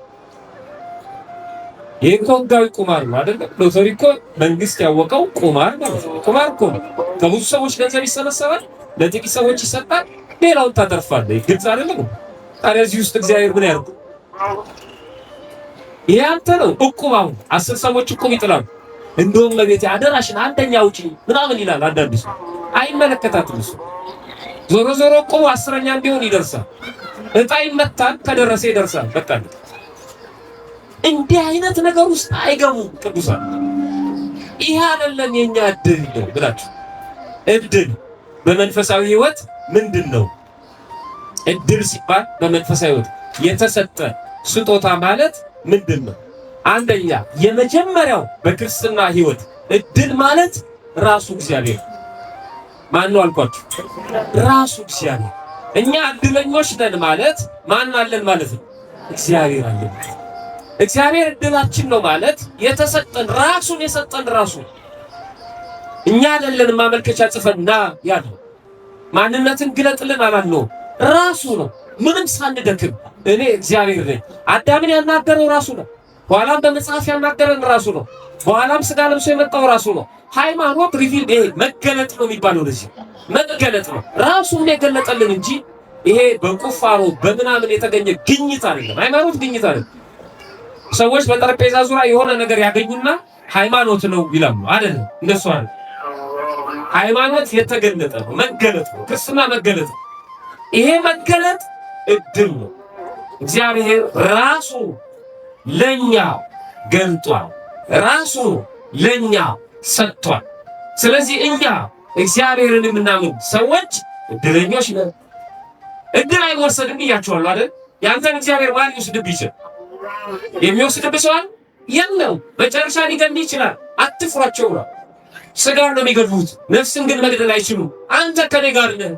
ይህ እኮ ህጋዊ ቁማር ነው አይደለም? ሎተሪ እኮ መንግስት ያወቀው ቁማር ማለት ነው። ቁማር እኮ ነው። ከብዙ ሰዎች ገንዘብ ይሰበሰባል፣ ለጥቂት ሰዎች ይሰጣል፣ ሌላውን ታተርፋለህ። ግልጽ አይደለም? ታዲያ እዚህ ውስጥ እግዚአብሔር ምን ያርጉ? ይሄ አንተ ነው። እቁብ አሁን 10 ሰዎች እቁብ ይጥላሉ። እንደውም ለቤት አደራሽን አንደኛ ውጪ ምናምን ይላል። አንዳንድ ሰው አይመለከታትም። እሱ ዞሮ ዞሮ እቁቡ 10ኛ ቢሆን ይደርሳል። እጣ ይመታል፣ ከደረሰ ይደርሳል። በቃ እንዲህ አይነት ነገር ውስጥ አይገቡም ቅዱሳን። ይሄ አይደለም የኛ እድል ነው ብላችሁ። እድል በመንፈሳዊ ህይወት ምንድን ነው? እድል ሲባል በመንፈሳዊ ህይወት የተሰጠ ስጦታ ማለት ምንድን ነው? አንደኛ የመጀመሪያው በክርስትና ህይወት እድል ማለት ራሱ እግዚአብሔር። ማን ነው አልኳችሁ? ራሱ እግዚአብሔር። እኛ እድለኞች ነን ማለት ማን አለን ማለት ነው? እግዚአብሔር አለን። እግዚአብሔር እድላችን ነው ማለት የተሰጠን ራሱን የሰጠን ራሱ። እኛ አይደለን ማመልከቻ ጽፈና ያለው ማንነትን ግለጥልን አላልነው፣ ራሱ ነው። ምንም ሳንደክም እኔ እግዚአብሔር ነኝ። አዳምን ያናገረው ራሱ ነው። በኋላም በመጽሐፍ ያናገረን ራሱ ነው። በኋላም ስጋ ለብሶ የመጣው ራሱ ነው። ሃይማኖት ሪቪል ይሄ መገለጥ ነው የሚባለው። ለዚህ መገለጥ ነው ራሱን የገለጠልን እንጂ ይሄ በቁፋሮ በምናምን የተገኘ ግኝት አይደለም። ሃይማኖት ግኝት አይደለም። ሰዎች በጠረጴዛ ዙሪያ የሆነ ነገር ያገኙና ሃይማኖት ነው ይላሉ። አይደለም፣ እንደሱ አይደለም። ሃይማኖት የተገለጠ ነው፣ መገለጥ ነው። ክርስትና መገለጥ ነው። ይሄ መገለጥ እድል ነው። እግዚአብሔር ራሱ ለኛ ገልጧል፣ ራሱ ለኛ ሰጥቷል። ስለዚህ እኛ እግዚአብሔርን የምናምን ሰዎች እድለኞች ነን። እድል አይወሰድም ብያቸዋለሁ አይደል? ያንተን እግዚአብሔር ማን ይወስድብህ ይችላል? የሚወስድብህ ሰው የለም። መጨረሻ ሊገድልህ ይችላል። አትፍሯቸው ነው። ስጋን ነው የሚገድሉት፣ ነፍስን ግን መግደል አይችሉም። አንተ ከኔ ጋር ነህ።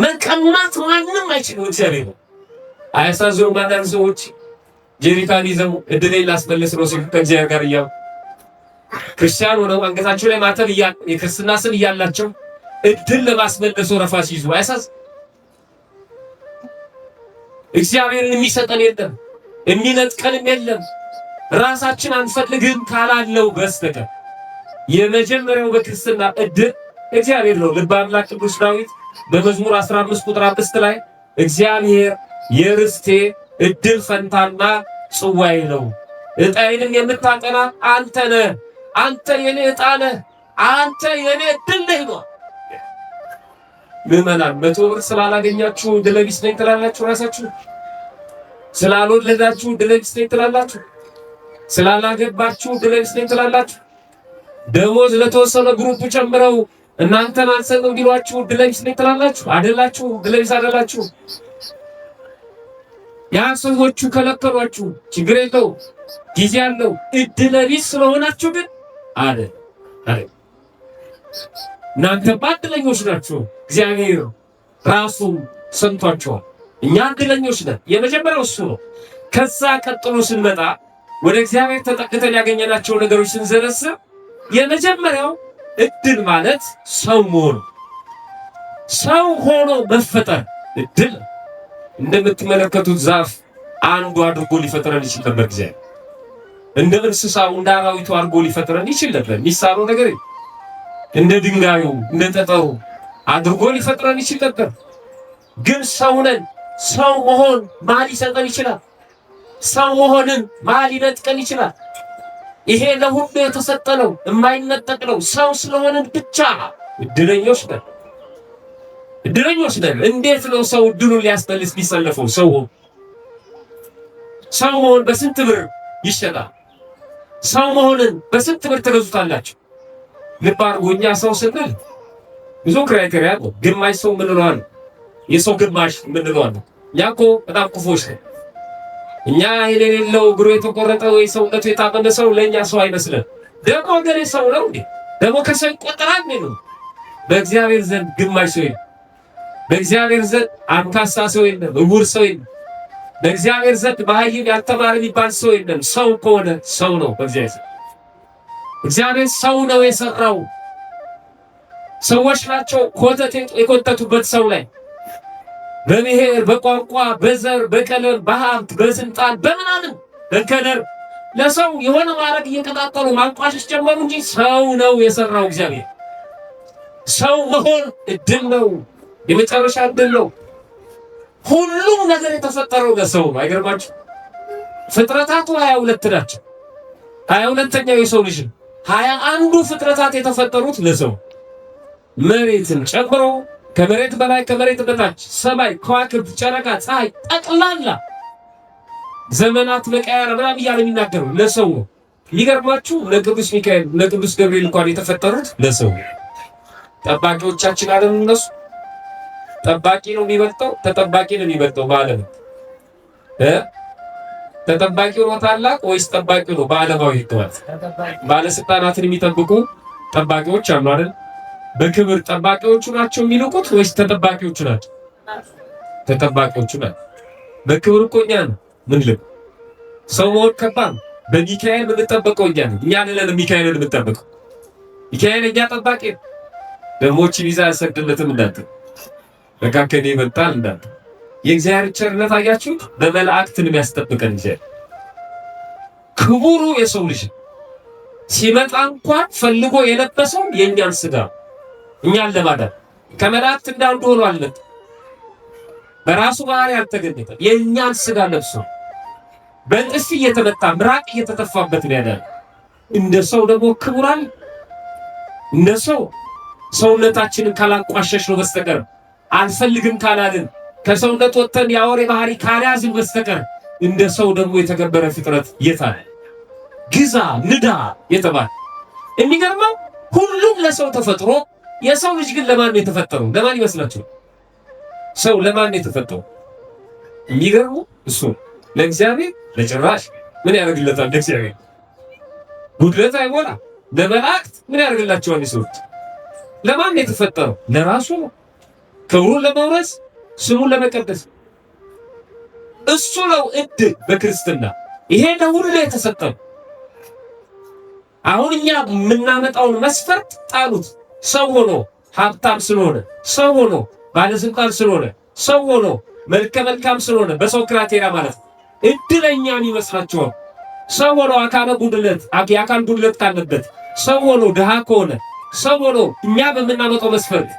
መቀማት ማንም አይችልም። እግዚአብሔር ነው። አያሳዝኑም? አንዳንድ ሰዎች ጀሪካን ይዘው እድሌን ላስመልስ ነው ሲሉ ከእግዚአብሔር ጋር እያሉ ክርስቲያን ሆነው አንገታቸው ላይ ማተብ የክርስትና ስም እያላቸው እድል ለማስመለስ ወረፋ ሲይዙ አያሳዝን? እግዚአብሔርን የሚሰጠን የለም፣ የሚነጥቀንም የለም። ራሳችን አንፈልግም ካላለው በስተቀር የመጀመሪያው በክርስትና እድል እግዚአብሔር ነው። ልበ አምላክ ቅዱስ ዳዊት በመዝሙር 15 ቁጥር 5 ላይ እግዚአብሔር የርስቴ እድል ፈንታና ጽዋዬ ነው፣ ዕጣዬንም የምታጠና አንተ ነህ፣ አንተ የኔ ዕጣ ነህ፣ አንተ የኔ እድል ነህ ነው። ምዕመናን 100 ብር ስላላገኛችሁ ዕድለ ቢስ ነኝ ትላላችሁ። ራሳችሁ ስላልወለዳችሁ ዕድለ ቢስ ነኝ ትላላችሁ። ስላላገባችሁ ዕድለ ቢስ ነኝ ትላላችሁ። ደሞዝ ለተወሰነ ግሩፕ ጨምረው እናንተን አንሰጥም ቢሏችሁ ዕድለ ቢስ ነኝ ትላላችሁ። አይደላችሁ፣ ዕድለ ቢስ አይደላችሁ። ያ ሰዎቹ ከለከሏችሁ፣ ችግር የለው ጊዜ ያለው እድለ ቢስ ስለሆናችሁ ግን አለ እናንተ እድለኞች ናችሁ። እግዚአብሔር ራሱ ሰምቷቸዋል። እኛ እድለኞች ነን። የመጀመሪያው እሱ ነው። ከዛ ቀጥሎ ስንመጣ ወደ እግዚአብሔር ተጠቅተን ያገኘናቸው ነገሮች ስንዘረዝር የመጀመሪያው እድል ማለት ሰው መሆን፣ ሰው ሆኖ መፈጠር እድል። እንደምትመለከቱት ዛፍ አንዱ አድርጎ ሊፈጥረን ይችል ነበር እግዚአብሔር። እንደ እንስሳው እንደ አራዊቱ አድርጎ ሊፈጥረን ይችል ነበር። የሚሳነው ነገር እንደ ድንጋዩ እንደ ጠጠሩ አድርጎ ሊፈጥረን ይችል ነበር። ግን ሰው ነን። ሰው መሆን ማን ሊሰጠን ይችላል? ሰው መሆንን ማን ሊነጥቀን ይችላል? ይሄ ለሁሉ የተሰጠ ነው፣ የማይነጠቅ ነው። ሰው ስለሆንን ብቻ እድለኞች ነን። እድለኞች ነን። እንዴት ነው ሰው እድሉን ሊያስጠልስ ቢሰለፈው? ሰው መሆን በስንት ብር ይሸጣል? ሰው መሆንን በስንት ብር ትገዙታላችሁ? ልብ አድርጉ። እኛ ሰው ስንል ብዙ ክራይቴሪያ ነው። ግማሽ ሰው ምንለዋል? የሰው ግማሽ ምንለዋል? እኛ እኮ በጣም ክፉዎች ነን። እኛ የሌለው እግሩ የተቆረጠ ወይ ሰውነቱ የታመመ ሰው ለእኛ ሰው አይመስለን። ደግሞ ገሬ ሰው ነው እንዴ? ደግሞ ከሰው ይቆጠራል ነው። በእግዚአብሔር ዘንድ ግማሽ ሰው የለም። በእግዚአብሔር ዘንድ አንካሳ ሰው የለም፣ እውር ሰው የለም። በእግዚአብሔር ዘንድ መሃይም ያልተማረ የሚባል ሰው የለም። ሰው ከሆነ ሰው ነው በእግዚአብሔር ዘንድ። እግዚአብሔር ሰው ነው የሰራው። ሰዎች ናቸው ኮተት የኮተቱበት ሰው ላይ በብሔር፣ በቋንቋ፣ በዘር፣ በቀለም፣ በሀብት፣ በስልጣን፣ በምናምን በከለር ለሰው የሆነ ማድረግ እየቀጣጠሉ ማንቋሸሽ ጀመሩ እንጂ ሰው ነው የሰራው እግዚአብሔር። ሰው መሆን እድል ነው፣ የመጨረሻ እድል ነው። ሁሉም ነገር የተፈጠረው ለሰው ነው። አይገርማችሁ? ፍጥረታቱ 22 ናቸው። 22ኛው የሰው ልጅ ነው። 21ዱ ፍጥረታት የተፈጠሩት ለሰው መሬትን ጨምሮ ከመሬት በላይ ከመሬት በታች ሰማይ፣ ከዋክብት፣ ጨረቃ፣ ፀሐይ ጠቅላላ ዘመናት መቀየር ምናምን እያለ የሚናገረው ለሰው ነው። የሚገርማችሁ ለቅዱስ ሚካኤል ለቅዱስ ገብርኤል እንኳን የተፈጠሩት ለሰው ነው። ጠባቂዎቻችን አይደሉም እነሱ። ጠባቂ ነው የሚበልጠው፣ ተጠባቂ ነው የሚበልጠው ማለት ነው። ተጠባቂው ነው ታላቅ ወይስ ጠባቂው ነው? በዓለማዊ ህይወት ባለስልጣናትን የሚጠብቁ ጠባቂዎች አሉ አይደል? በክብር ጠባቂዎቹ ናቸው የሚልቁት ወይስ ተጠባቂዎቹ ናቸው? ተጠባቂዎቹ ናቸው። በክብር እኮ እኛ ነው ምን ልብ ሰው መሆን ከባድ ነው። በሚካኤል የምንጠበቀው እኛ ነን። እኛ ነን ሚካኤልን የምንጠበቀው። ሚካኤል እኛ ጠባቂ ነው። ደሞች ቪዛ ያሰግድለትም እንዳት በቃ ከኔ ይበልጣል እንዳት የእግዚአብሔር ቸርነት አያችሁት? በመላእክትን የሚያስጠብቀን እግዚአብሔር ክቡሩ የሰው ልጅ ሲመጣ እንኳን ፈልጎ የለበሰው የእኛን ስጋ እኛን ለማዳን ከመላእክት እንዳንዱ ሆኖ አልመጣም። በራሱ ባህሪ አልተገኘም። የእኛን ስጋ ለብሶ በጥፊ እየተመታ ምራቅ እየተተፋበት ነው ያዳነን። እንደ ሰው ደግሞ ክቡራን እንደ ሰው ሰውነታችንን ካላንቋሸሽ ነው በስተቀር አልፈልግም ካላልን ከሰውነት ወጥተን የአውሬ ባህሪ ካልያዝን በስተቀር እንደ ሰው ደግሞ የተከበረ ፍጥረት የት አለ? ግዛ ንዳ የተባለ የሚገርመው ሁሉም ለሰው ተፈጥሮ የሰው ልጅ ግን ለማን ነው የተፈጠረው? ለማን ይመስላችሁ? ሰው ለማን ነው የተፈጠረው? የሚገርመው እሱ ለእግዚአብሔር ለጭራሽ ምን ያደርግለታል? ለእግዚአብሔር ጉድለት አይሞላ። ለመላእክት ምን ያደርግላቸዋል? ይሰሩት። ለማን ነው የተፈጠረው? ለራሱ ነው። ክብሩን ለመውረስ ስሙን ለመቀደስ እሱ ነው እድል በክርስትና ይሄ ለሁሉ የተሰጠው። አሁን እኛ የምናመጣውን መስፈርት ጣሉት። ሰው ሆኖ ሀብታም ስለሆነ፣ ሰው ሆኖ ባለስልጣን ስለሆነ፣ ሰው ሆኖ መልከ መልካም ስለሆነ በሰው ክራቴሪያ ማለት እድለኛም ይመስላችኋል? ሰው ሆኖ የአካል ጉድለት ካለበት፣ ሰው ሆኖ ድሃ ከሆነ፣ ሰው ሆኖ እኛ በምናመጣው መስፈርት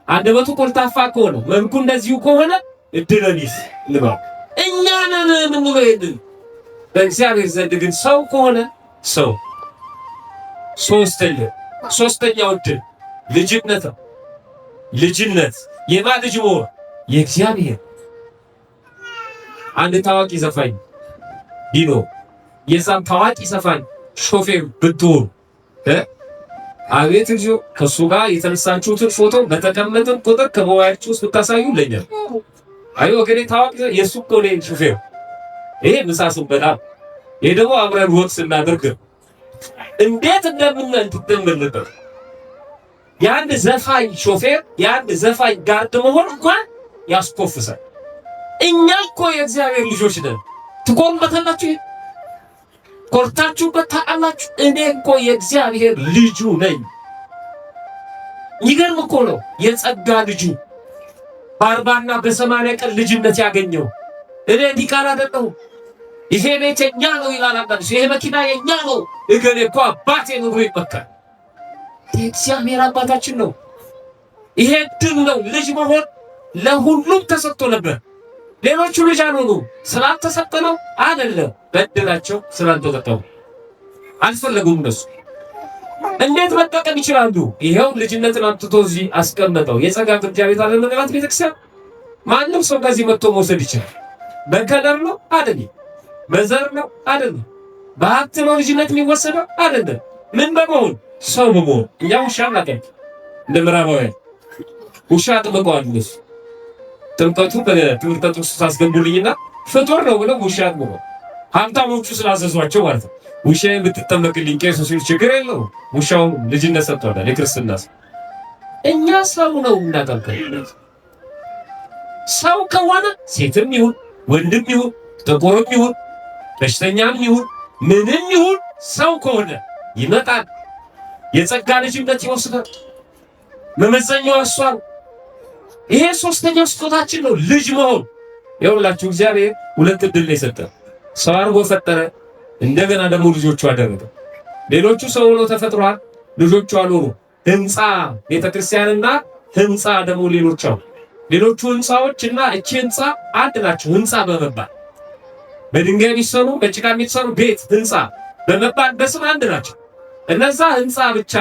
አንደበቱ ኮልታፋ ከሆነ፣ መልኩ እንደዚሁ ከሆነ እድለ ቢስ ልባው እኛ ነን የምንለው። ይሄንን በእግዚአብሔር ዘንድ ግን ሰው ከሆነ ሰው ሶስተኛው እድል ልጅነት ነው። ልጅነት የማን ልጅ መሆን? የእግዚአብሔር። አንድ ታዋቂ ዘፋኝ ቢኖር የዛም ታዋቂ ዘፋኝ ሾፌር ብትሆኑ አቤት እግዚኦ ከሱ ጋር የተነሳችሁትን ፎቶ በተቀመጠን ቁጥር ከሞባይላችሁ ውስጥ ብታሳዩ ለኛ አይ ወገኔ ታዋቂ የሱ እኮ ነው ሹፌር። ይሄ ምሳ ስንበላ ይሄ ደግሞ አብረን ወጥ ስናደርግ እንዴት እንደምንተምልበት የአንድ ዘፋኝ ሾፌር የአንድ ዘፋኝ ጋርድ መሆን እንኳን ያስኮፍሳል። እኛ እኮ የእግዚአብሔር ልጆች ነን። ትኮሩበታላችሁ፣ ኮርታችሁበት ታውቃላችሁ። እኔ እኮ የእግዚአብሔር ልጁ ነኝ። ይገርም እኮ ነው። የጸጋ ልጁ በ40 እና በ80 ቀን ልጅነት ያገኘው እኔ ዲቃላ አይደለሁም። ይሄ ቤት የኛ ነው ይላል አንዳንዱ። ይሄ መኪና የኛ ነው፣ እገሌ እኮ አባቴ ነው ብሎ ይመካል። የእግዚአብሔር አባታችን ነው። ይሄ ድል ነው። ልጅ መሆን ለሁሉም ተሰጥቶ ነበር። ሌሎቹ ልጅ አልሆኑ ስላልተሰጠ ነው አይደለም፣ በድላቸው ስላልተሰጠው አልፈለጉም። እነሱ እንዴት መጠቀም ይችላሉ? ይሄው ልጅነትን አምጥቶ እዚህ አስቀመጠው። የጸጋ ግምጃ ቤት አለ ነገራት ቤተክርስቲያን። ማንም ሰው ከዚህ መጥቶ መውሰድ ይችላል። በከለር ነው አይደለም፣ በዘር ነው አይደለም፣ በሀብት ነው ልጅነት የሚወሰደው አይደለም። ምን በመሆን ሰው በመሆን እኛ ውሻ እናቀም እንደ ምዕራባውያን ውሻ አጥምቀዋል። እነሱ ጥምቀቱ በትምህርት ውስጥ ታስገቡልኝና ፍጡር ነው ብለው ውሻ አጥምቀው ሀብታሞቹ ስላዘዟቸው ማለት ነው። ውሻዬን ብትጠመቅልኝ ቄሱ ሲል ችግር የለው ውሻውን ልጅነት ሰጥቷል። የክርስትና እኛ ሰው ነው እናጠምቀው። ሰው ከሆነ ሴትም ይሁን ወንድም ይሁን ጥቁርም ይሁን በሽተኛም ይሁን ምንም ይሁን ሰው ከሆነ ይመጣል። የጸጋ ልጅነት ይወስዳል። መመዘኛው እሷ። ይሄ ሶስተኛው ስጦታችን ነው፣ ልጅ መሆን። ይኸውላችሁ እግዚአብሔር ሁለት ዕድል ነው የሰጠን። ሰው አድርጎ ፈጠረ፣ እንደገና ደግሞ ልጆቹ አደረገ። ሌሎቹ ሰው ሆነው ተፈጥሯል፣ ልጆቹ አልሆኑ። ህንፃ ቤተክርስቲያንና ህንፃ ደግሞ ሌሎች አሉ። ሌሎቹ ህንፃዎችና እቺ ህንፃ አንድ ናቸው። ህንፃ በመባል በድንጋይ የሚሰሩ በጭቃ የሚሰሩ ቤት ህንፃ በመባል በስም አንድ ናቸው። እነዛ ህንፃ ብቻ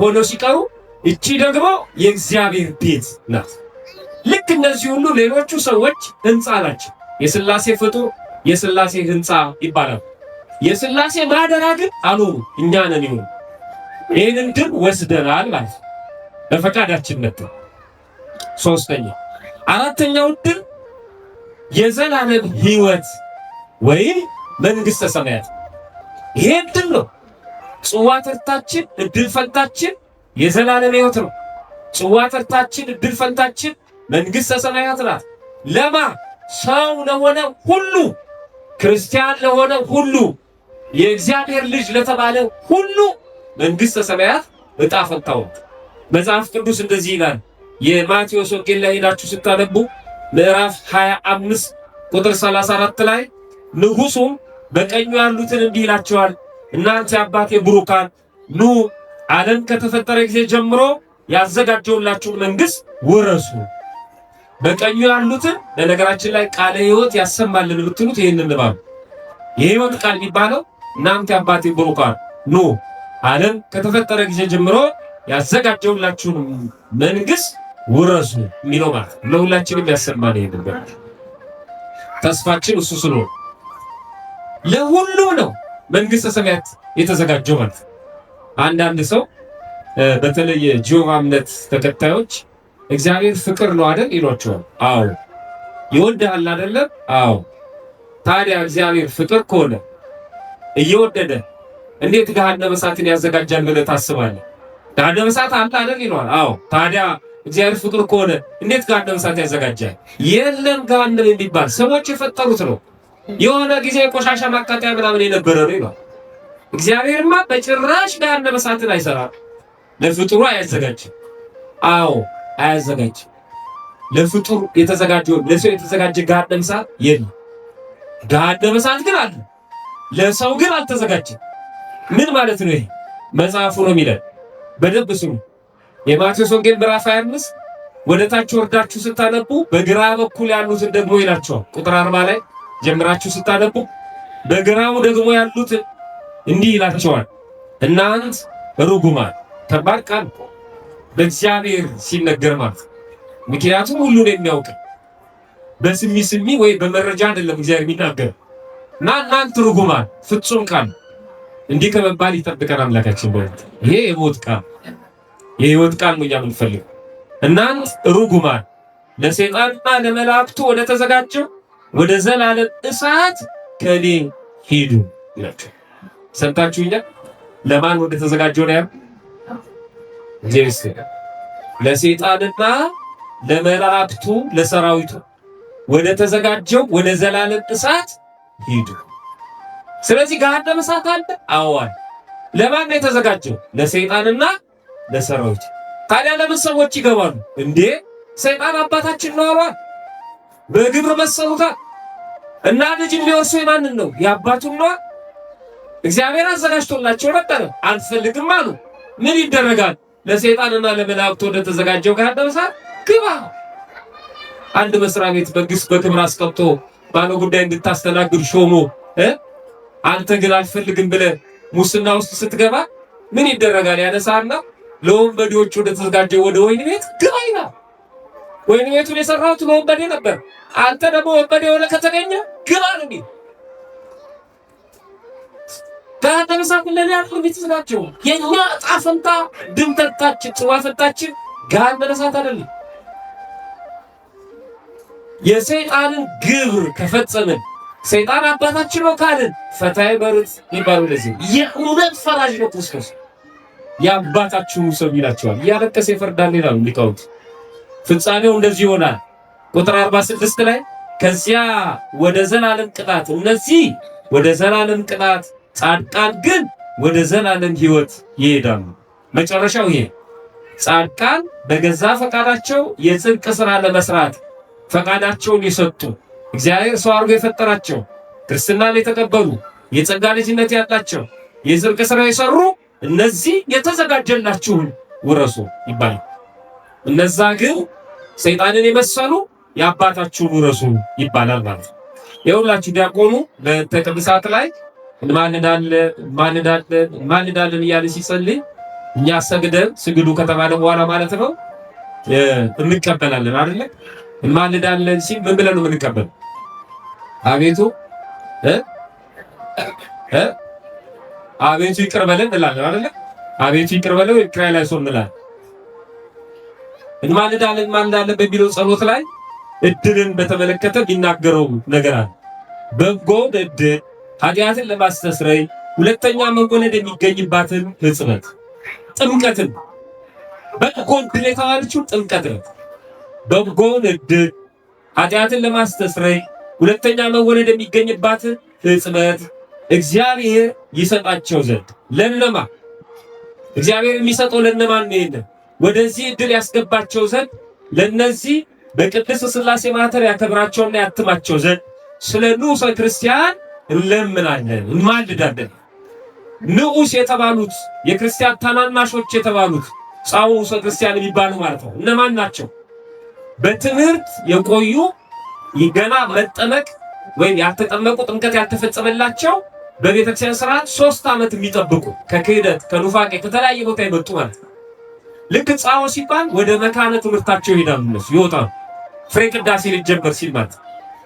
ሆነው ሲቀሩ እቺ ደግሞ የእግዚአብሔር ቤት ናት። ልክ እነዚህ ሁሉ ሌሎቹ ሰዎች ህንፃ ናቸው። የሥላሴ ፍጡር የሥላሴ ህንፃ ይባላል። የሥላሴ ማደራ ግን አልሆኑ፣ እኛ ነን ይሁን። ይህንን ግን ወስደናል ማለት በፈቃዳችን ነበር። ሶስተኛ አራተኛው ዕድል የዘላለም ህይወት ወይም መንግሥተ ሰማያት። ይሄ ዕድል ነው። ጽዋ ተርታችን ዕድል ፈንታችን የዘላለም ህይወት ነው። ጽዋ ተርታችን ዕድል ፈንታችን መንግሥተ ሰማያት ናት። ለማ ሰው ለሆነ ሁሉ፣ ክርስቲያን ለሆነ ሁሉ፣ የእግዚአብሔር ልጅ ለተባለ ሁሉ መንግሥተ ሰማያት ዕጣ ፈንታው። መጽሐፍ ቅዱስ እንደዚህ ይላል። የማቴዎስ ወንጌል ላይ ሄዳችሁ ስታነቡ ምዕራፍ 25 ቁጥር 34 ላይ ንጉሡም በቀኙ ያሉትን እንዲህ ይላቸዋል፣ እናንተ የአባቴ ብሩካን ኑ ዓለም ከተፈጠረ ጊዜ ጀምሮ ያዘጋጀውላችሁን መንግሥት ውረሱ። በቀኙ ያሉትን ለነገራችን ላይ ቃለ ሕይወት ያሰማልን ብትሉት ይህንን ንባብ የሕይወት ቃል የሚባለው እናንተ የአባቴ ብሩካን ኑ ዓለም ከተፈጠረ ጊዜ ጀምሮ ያዘጋጀውላችሁን መንግሥት ውረሱ የሚለው ማለት ለሁላችንም ያሰማል። ይሄንን ተስፋችን እሱ ስለሆነ ለሁሉም ነው መንግሥተ ሰማያት የተዘጋጀው ማለት። አንዳንድ ሰው በተለይ ጂኦቫ እምነት ተከታዮች እግዚአብሔር ፍቅር ነው አይደል ይሏቸዋል። አዎ። ይወድሃል አይደለም? አዎ። ታዲያ እግዚአብሔር ፍቅር ከሆነ እየወደደ እንዴት ገሃነመ እሳትን ያዘጋጃል ብለህ ታስባለህ? ገሃነመ እሳት አለ አይደል ይለዋል። አዎ። ታዲያ እግዚአብሔር ፍቅር ከሆነ እንዴት ገሃነመ እሳት ያዘጋጃል? የለም ገሃነም የሚባል ሰዎች የፈጠሩት ነው። የሆነ ጊዜ ቆሻሻ ማቃጠያ ምናምን የነበረ ነው ይላል። እግዚአብሔርማ በጭራሽ ገሃነመ እሳትን አይሰራም፣ ለፍጡሩ አያዘጋጅም። አዎ አያዘጋጅም። ለፍጡር የተዘጋጀው ለሰው የተዘጋጀ ገሃነመ እሳት የለም። ገሃነመ እሳት ግን አለ፣ ለሰው ግን አልተዘጋጀም። ምን ማለት ነው ይሄ? መጽሐፉ ነው የሚለን። በደንብ ስሙ። የማቴዎስ ወንጌል ምዕራፍ 25 ወደ ታች ወርዳችሁ ስታነቡ በግራ በኩል ያሉትን ደግሞ ይላቸዋል። ቁጥር 40 ላይ ጀምራችሁ ስታነቡ በግራው ደግሞ ያሉትን እንዲህ ይላቸዋል፣ እናንት ርጉማን። ከባድ ቃል በእግዚአብሔር ሲነገር ማለት ምክንያቱም ሁሉን የሚያውቅ በስሚ ስሚ ወይ በመረጃ አይደለም እግዚአብሔር የሚናገር እና እናንተ ርጉማን ፍጹም ቃል እንዲህ ከመባል ይጠብቀን አምላካችን። በእውነት ይሄ የሞት ቃል የህይወት ቃል ነው የምንፈልገው። እናንተ ርጉማን ለሰይጣንና ለመላእክቱ ወደ ተዘጋጀው ወደ ዘላለም እሳት ከኔ ሂዱ ይላቸው። ሰምታችሁኛል? ለማን ወደ ተዘጋጀው ነው? ለሰይጣንና ለመላእክቱ ለሰራዊቱ ወደ ተዘጋጀው ወደ ዘላለም እሳት ሂዱ። ስለዚህ ገሃነመ እሳት አለ። አዋል ለማን ነው የተዘጋጀው? ለሰይጣንና ለሰራዊቱ። ታዲያ ለምን ሰዎች ይገባሉ እንዴ? ሰይጣን አባታችን ነው አሏል። በግብር መሰሉታል። እና ልጅ የሚወርሱ የማንን ነው? የአባቱን ነው። እግዚአብሔር አዘጋጅቶላቸው ነበር። አንፈልግም አሉ። ምን ይደረጋል? ለሰይጣንና ለመላእክቱ ወደ ተዘጋጀው ገሃነመ እሳት ግባ። አንድ መስሪያ ቤት መንግስት በክብር አስቀምጦ ባለ ጉዳይ እንድታስተናግድ ሾሞ አንተ ግን አልፈልግም ብለህ ሙስና ውስጥ ስትገባ ምን ይደረጋል? ያነሳና ለወንበዴዎች ወደ ተዘጋጀው ወደ ወይን ቤት ግባ ይላል። ወይን ቤቱን የሰራሁት ለወንበዴ ነበር፣ አንተ ደግሞ ወንበዴ ሆነ ከተገኘ ግባ ነው የሚል። ገሃነመ እሳት ለኔ አይደለም የተዘጋጀው። የኛ ዕጣ ፈንታ ድምተታችን ጽዋ ፈንታችን ገሃነመ እሳት አይደለም። የሰይጣንን ግብር ከፈጸምን ሰይጣን አባታችን ነው ካልን ፈታይ በርት ይባሉ። ለዚህ የእውነት ፈራጅ ነው ክርስቶስ። የአባታችሁ ሰው ይላቸዋል። እያለቀሰ ይፈርዳል ይላሉ ሊቃውንት። ፍጻሜው እንደዚህ ይሆናል። ቁጥር 46 ላይ ከዚያ ወደ ዘላለም ቅጣት፣ እነዚህ ወደ ዘላለም ቅጣት፣ ጻድቃን ግን ወደ ዘላለም ሕይወት ይሄዳሉ። መጨረሻው ይሄ ጻድቃን በገዛ ፈቃዳቸው የጽድቅ ሥራ ለመስራት ፈቃዳቸውን የሰጡ እግዚአብሔር ሰው አድርጎ የፈጠራቸው ክርስትናን የተቀበሉ የጸጋ ልጅነት ያላቸው የጽድቅ ሥራ የሰሩ እነዚህ የተዘጋጀላችሁን ውረሱ ይባላል። እነዛ ግን ሰይጣንን የመሰሉ የአባታችሁን ውረሱ ይባላል ማለት ነው። የሁላችሁ ዲያቆኑ በተቅድሳት ላይ እንማልዳለን እያለ ሲጸልይ እኛ ሰግደን ስግዱ ከተባለ በኋላ ማለት ነው እንቀበላለን አይደለ? እንማልዳለን ሲል ምን ብለን ነው የምንቀበል? አቤቱ አቤቱ ይቅር በለን እንላለን አይደለ? አቤቱ ይቅር በለው ይቅር አይላሰው እንላለን። እንማልዳለን በሚለው ጸሎት ላይ እድልን በተመለከተ ቢናገረው ነገር አለ። በጎ እድል ኃጢአትን ለማስተስረይ ሁለተኛ መወለድ የሚገኝባትን ሕጽበት ጥምቀትን በጎ እድል የተባለችው ጥምቀት ነው። በጎ እድል ኃጢአትን ለማስተስረይ ሁለተኛ መወለድ የሚገኝባትን ሕጽበት እግዚአብሔር ይሰጣቸው ዘንድ ለነማ እግዚአብሔር የሚሰጠው ለነማን ነው? ይሄን ወደዚህ እድል ያስገባቸው ዘንድ ለነዚህ በቅድስት ሥላሴ ማኅተም ያከብራቸውና ያትማቸው ዘንድ ስለ ንዑሰ ክርስቲያን እንለምናለን፣ እንማልዳለን። ንዑስ የተባሉት የክርስቲያን ታናናሾች የተባሉት ጻውዑሰ ክርስቲያን የሚባሉ ማለት ነው። እነማን ናቸው? በትምህርት የቆዩ ገና መጠመቅ ወይም ያልተጠመቁ ጥምቀት ያልተፈጸመላቸው በቤተክርስቲያን ስርዓት 3 ዓመት የሚጠብቁ ከክህደት ከኑፋቄ ከተለያየ ቦታ የመጡ ማለት ነው። ልክ ጻው ሲባል ወደ መካነ ትምህርታቸው ይሄዳሉ፣ እነሱ ይወጣሉ። ፍሬ ቅዳሴ ሊጀመር ሲል ማለት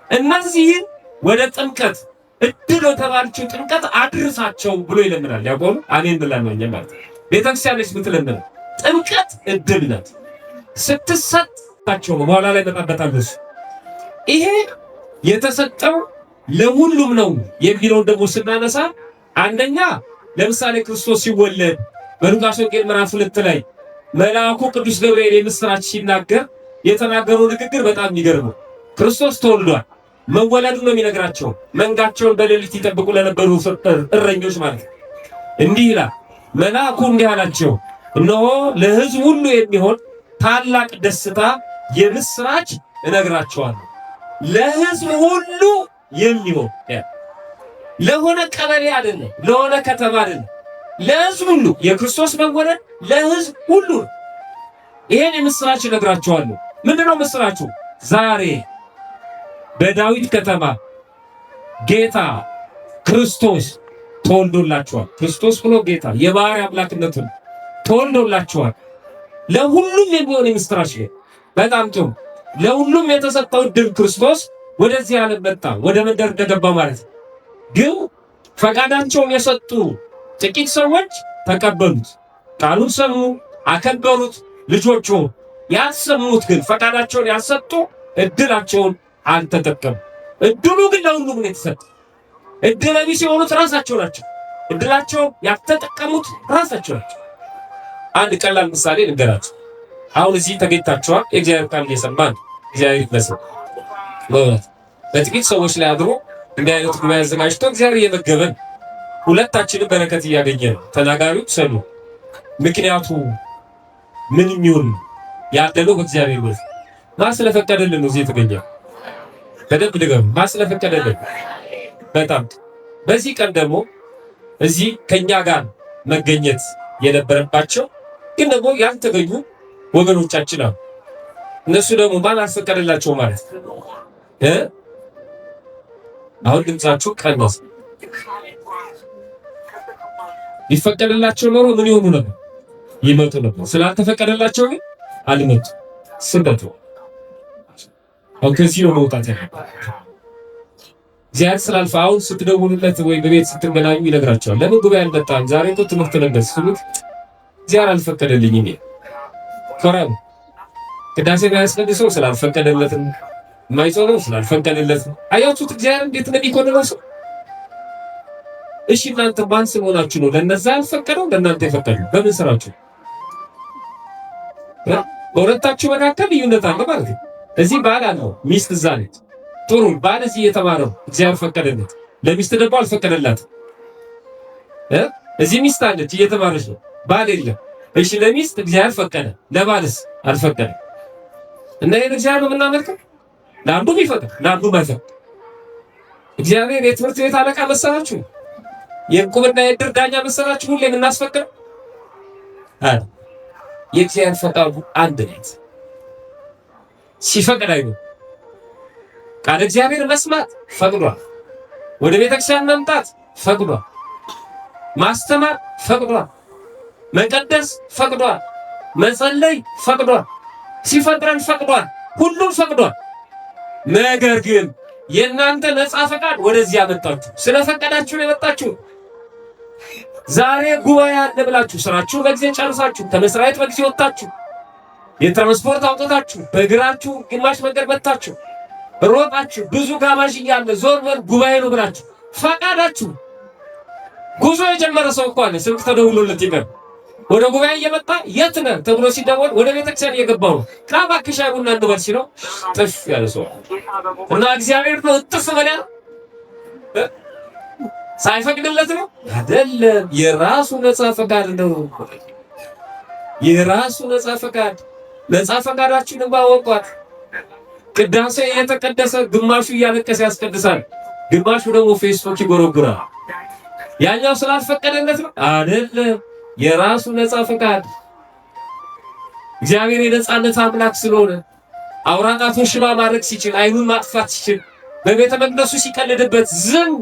እነዚህን ወደ ጥምቀት እድል የተባለችው ጥምቀት አድርሳቸው ብሎ ይለምናል። ያቆም አሜን ብለን ነው ማለት ቤተክርስቲያን ነች የምትለምነው። ጥምቀት እድል ናት ስትሰጣቸው ነው። በኋላ ላይ መጣበታለች። ይሄ የተሰጠው ለሁሉም ነው የሚለውን ደግሞ ስናነሳ አንደኛ ለምሳሌ ክርስቶስ ሲወለድ በሉቃስ ወንጌል ምዕራፍ 2 ላይ መልአኩ ቅዱስ ገብርኤል የምስራች ሲናገር የተናገረው ንግግር በጣም የሚገርም ነው። ክርስቶስ ተወልዷል። መወለዱ ነው የሚነግራቸው። መንጋቸውን በሌሊት ይጠብቁ ለነበሩ እረኞች ማለት ነው። እንዲህ ይላል፣ መልአኩ እንዲህ አላቸው፣ እነሆ ለሕዝብ ሁሉ የሚሆን ታላቅ ደስታ የምስራች እነግራቸዋለሁ። ለሕዝብ ሁሉ የሚሆን ለሆነ ቀበሌ አይደለም፣ ለሆነ ከተማ አይደለም፣ ለሕዝብ ሁሉ የክርስቶስ መወለድ ለሕዝብ ሁሉ። ይሄን የምስራች እነግራቸዋለሁ። ምንድነው ምስራቹ? ዛሬ በዳዊት ከተማ ጌታ ክርስቶስ ተወልዶላችኋል። ክርስቶስ ብሎ ጌታ የባህሪ አምላክነቱን ተወልዶላችኋል። ለሁሉም የሚሆን የምስራች ነው። በጣም ጥሩ። ለሁሉም የተሰጠው ዕድል ክርስቶስ ወደዚህ ዓለም መጣ፣ ወደ መንደር እንደገባ ማለት ነው። ግን ፈቃዳቸውን የሰጡ ጥቂት ሰዎች ተቀበሉት፣ ቃሉን ሰሙ፣ አከበሩት፣ ልጆቹ። ያሰሙት ግን ፈቃዳቸውን ያልሰጡ እድላቸውን አልተጠቀሙ። እድሉ ግን ለሁሉም ነው የተሰጠ። እድለ ቢስ የሆኑት ራሳቸው ናቸው። እድላቸውን ያልተጠቀሙት ራሳቸው ናቸው። አንድ ቀላል ምሳሌ ልንገራችሁ። አሁን እዚህ ተገኝታችኋል። የእግዚአብሔር ቃል እየሰማን እግዚአብሔር ይመስገን። በጥቂት ሰዎች ላይ አድሮ እንዲህ አይነት ጉባኤ አዘጋጅቶ እግዚአብሔር እየመገበን ሁለታችንም በረከት እያገኘን ተናጋሪው ሰሉ ምክንያቱ ምን ይሁን ያደለው በእግዚአብሔር ነው። ማስለፈቀደልን ነው እዚህ የተገኘው። በደንብ ድገም። ማስለፈቀደልን በጣም በዚህ ቀን ደግሞ እዚህ ከኛ ጋር መገኘት የነበረባቸው ግን ደግሞ ያልተገኙ ወገኖቻችን አሉ። እነሱ ደግሞ ማን አልፈቀደላቸው ማለት አሁን ድምጻችሁ ቀነሰ። ይፈቀደላቸው ኖሮ ምን ይሆኑ ነበር? ይመጡ ነበር። ስላልተፈቀደላቸው ግን አልመጡ። ስደቱ አሁን ከዚህ ነው መውጣት ያለው። እግዚአብሔር ስላልፈ አሁን ስትደውሉለት ወይ በቤት ስትገናኙ ይነግራቸዋል። ለምን ጉባኤ አልመጣም? ዛሬ እኮ ትምህርት ነበር ሲሉት እግዚአብሔር አልፈቀደልኝ እኔ ኮራም ቅዳሴ ባያስቀድሰው ስላልፈቀደለት የማይጾመው ስላልፈቀደለት። አያችሁት እግዚአብሔር እንዴት ነው የሚኮንነው ሰው? እሺ እናንተ ማን ስለሆናችሁ ነው ለነዛ ያልፈቀደው ለእናንተ የፈቀደው? በምን ስራችሁ? በሁለታችሁ መካከል ልዩነት አለ ማለት ነው። እዚህ ባል አለው፣ ሚስት እዛ ነች። ጥሩ ባል እዚህ እየተማረው እግዚአብሔር ፈቀደለት፣ ለሚስት ደግሞ አልፈቀደላትም። እዚህ ሚስት አለች እየተማረች ነው፣ ባል የለም። እሺ ለሚስት እግዚአብሔር ፈቀደ፣ ለባልስ አልፈቀደ። እና ይሄን እግዚአብሔር ነው የምናመልከው። ለአንዱም ይፈቅድ ለአንዱም አይፈቅድ። እግዚአብሔር የትምህርት ቤት አለቃ መሰላችሁ? የዕቁብና የዕድር ዳኛ መሰላችሁ? ሁሌ የምናስፈቅደው የእግዚአብሔር ፈቃዱ አንድ ናት። ሲፈቅድ አይኑ ቃል እግዚአብሔር መስማት ፈቅዷል። ወደ ቤተክርስቲያን መምጣት ፈቅዷል። ማስተማር ፈቅዷል። መቀደስ ፈቅዷል። መጸለይ ፈቅዷል። ሲፈጥረን ፈቅዷል። ሁሉም ፈቅዷል። ነገር ግን የእናንተ ነፃ ፈቃድ ወደዚህ ያመጣችሁ ስለፈቀዳችሁ ነው የመጣችሁ። ዛሬ ጉባኤ አለ ብላችሁ ስራችሁ በጊዜ ጨርሳችሁ ከመስራየት በጊዜ ወጣችሁ የትራንስፖርት አውጥታችሁ በእግራችሁ ግማሽ መንገድ መጣችሁ ሮጣችሁ ብዙ ጋባዥ እያለ ዞር በል ጉባኤ ነው ብላችሁ ፈቃዳችሁ ጉዞ የጀመረ ሰው እኮ አለ። ስልክ ተደውሎለት ይቀር ወደ ጉባኤ እየመጣ የት ነህ ተብሎ ሲደወል ወደ ቤተክርስቲያን እየገባው እባክሽ ቡና እንበል ሲለው ጥፍ ያለ ሰው እና እግዚአብሔር ነው ጥፍ በላ ሳይፈቅድለት ነው አይደለም። የራሱ ነፃ ፈቃድ ነው። የራሱ ነፃ ፈቃድ። ነፃ ፈቃዳችንን ባወቋት ቅዳሴ የተቀደሰ ግማሹ እያለቀሰ ያስቀድሳል፣ ግማሹ ደግሞ ፌስቡክ ይጎረጉራል። ያኛው ስላልፈቀደለት ነው አይደለም። የራሱ ነፃ ፈቃድ። እግዚአብሔር የነፃነት አምላክ ስለሆነ አውራጣቱን ሽባ ማድረግ ሲችል፣ አይኑን ማጥፋት ሲችል፣ በቤተ መቅደሱ ሲቀልድበት ዝም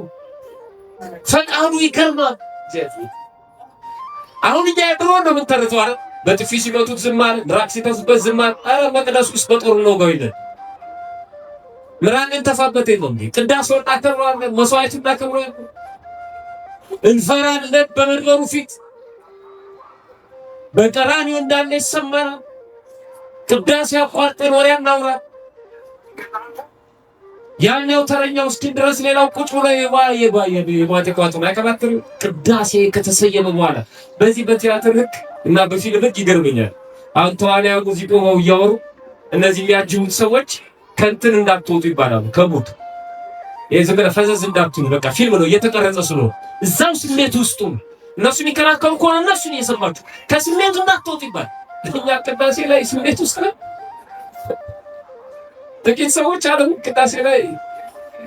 ፈቃዱ ይገርማል። አሁን እኛ ድሮ ነው የምንተርተው አይደል? በጥፊ ሲመቱት ዝም አለ፣ ምራቅ ሲተፉበት ዝም አለ። ኧረ መቅደሱ ውስጥ በጦር ነው ጋር ይላል። ምራቅን ተፋበት የለም እንዴ? ቅዳሴውን እናከብረዋለን፣ መስዋዕቱን እናከብረዋለን፣ እንፈራለን። በመንበሩ ፊት በቀራንዮ እንዳለ ይሰማናል። ቅዳሴ አቋርጠን ወሬ እናውራ። ያኛው ተረኛው እስኪን ድረስ ሌላው ቁጭ ብሎ የባቴቋቱ ማይከባተሩ ቅዳሴ ከተሰየመ በኋላ በዚህ በቲያትር ህግ እና በፊልም ህግ ይገርመኛል። አሁን ተዋናያ ሙዚቃው እያወሩ እነዚህ የሚያጅቡት ሰዎች ከንትን እንዳትወጡ ይባላሉ። ከሞት የዘመነ ፈዘዝ እንዳትሉ በቃ ፊልም ነው እየተቀረጸ ስለሆነ እዛው ስሜት ውስጡ እነሱ የሚከራከሩ ከሆነ እነሱን እየሰማችሁ ከስሜቱ እንዳትወጡ ይባላል። እኛ ቅዳሴ ላይ ስሜት ውስጥ ነው። ጥቂት ሰዎች አሉ ቅዳሴ ላይ፣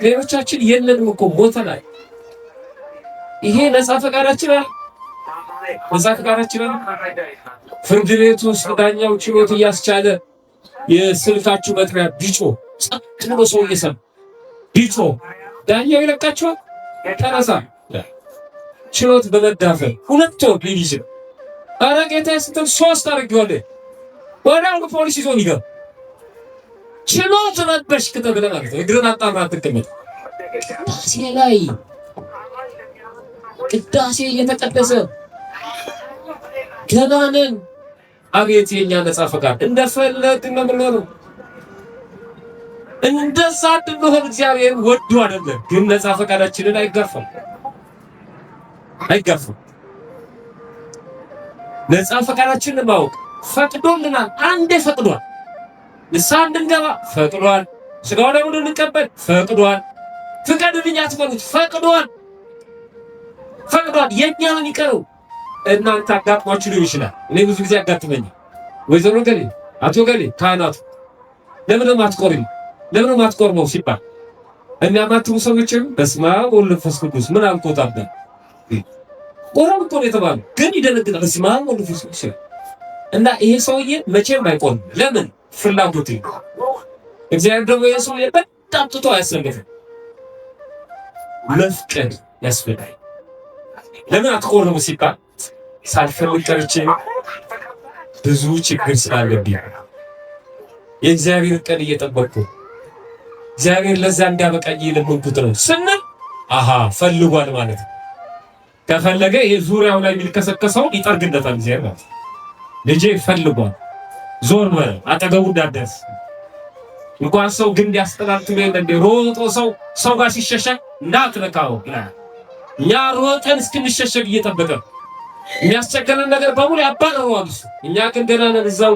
ሌሎቻችን የለንም እኮ ሞተናል። ይሄ ነፃ ፈቃዳችን አለ። ነፃ ፈቃዳችን አለ። ፍርድ ቤቱ ውስጥ ዳኛው ችሎት እያስቻለ የስልካችሁ መጥሪያ ቢጮ ጸጥ ብሎ ሰው እየሰማ ቢጮ ዳኛው ይለቃችኋል። ተነሳ ችሎት በመዳፈር ሁለት ወር ሊል ይችላል። ኧረ ጌታዬ ስትል 3 አድርጌዋለሁ ወዲያውኑ ፖሊስ ይዞ ይገባ ችሎት ረበሽ ከተብለ ማለት ነው። እግርን አጣምራ አትቀመጥ። ቅዳሴ ላይ ቅዳሴ እየተቀደሰ ገናንን አቤት የኛ ነፃ ፈቃድ! እንደፈለግን ነው የምንሆነው። እንደዛ እንድንሆን እግዚአብሔር ወዶ አይደለም፣ ግን ነፃ ፈቃዳችንን አይጋፋም። ነፃ ፈቃዳችንን ማወቅ ፈቅዶልናል። አንዴ ፈቅዷል። ንስሐ እንድንገባ ፈቅዷል። ሥጋው ደሙን እንድንቀበል ፈቅዷል። ፍቀዱልኝ አትበሉት፣ ፈቅዷል። የኛ ነው የሚቀረው። እናንተ አጋጥሟችሁ ሊሆን ይችላል። እኔ ብዙ ጊዜ አጋጥመኛል። ወይዘሮ ገሌ፣ አቶ ገሌ ካህናቱ ለምን ማትቆርቢ ለምን ማትቆርበው ሲባል የሚያማትሙ ሰዎችም በስመ አብ ወወልድ ወመንፈስ ቅዱስ ምን አልኮት አባ ቆረብ እኮ ነው የተባለው፣ ግን ይደነግጣል። በስመ አብ ወወልድ ወመንፈስ ቅዱስ እና ይሄ ሰውዬ መቼም አይቆርም። ለምን? ፍላጎት እግዚአብሔር ደግሞ ይሄ ሰውዬ በጣም ጥቶ አያሰልፍም። መፍቀድ ያስፈልጋል። ለምን አትቆርቡ ሲባል ሳልፈልግ ቀርቼ ብዙ ችግር ስላለብኝ የእግዚአብሔር ቀን እየጠበቅኩ እግዚአብሔር ለዛ እንዲያበቃኝ የለመንኩት ነው ስንል ፈልጓል ማለት ነው። ከፈለገ የዙሪያው ላይ የሚልከሰከሰው ይጠርግለታል። እግዚአብሔር ማለት ልጄ ፈልጓል፣ ዞር በል አጠገቡ እንዳትደርስ። እንኳን ሰው ግንድ ያስጠላልት እንደ ሮጦ ሰው ጋር ሲሸሸግ እንዳትነካው ይላል። እኛ ሮጠን እስክንሸሸግ እየጠበቀ የሚያስቸገረን ነገር በሙሉ ያባረረዋል እሱ። እኛ ግን ገና ነን፣ እዛው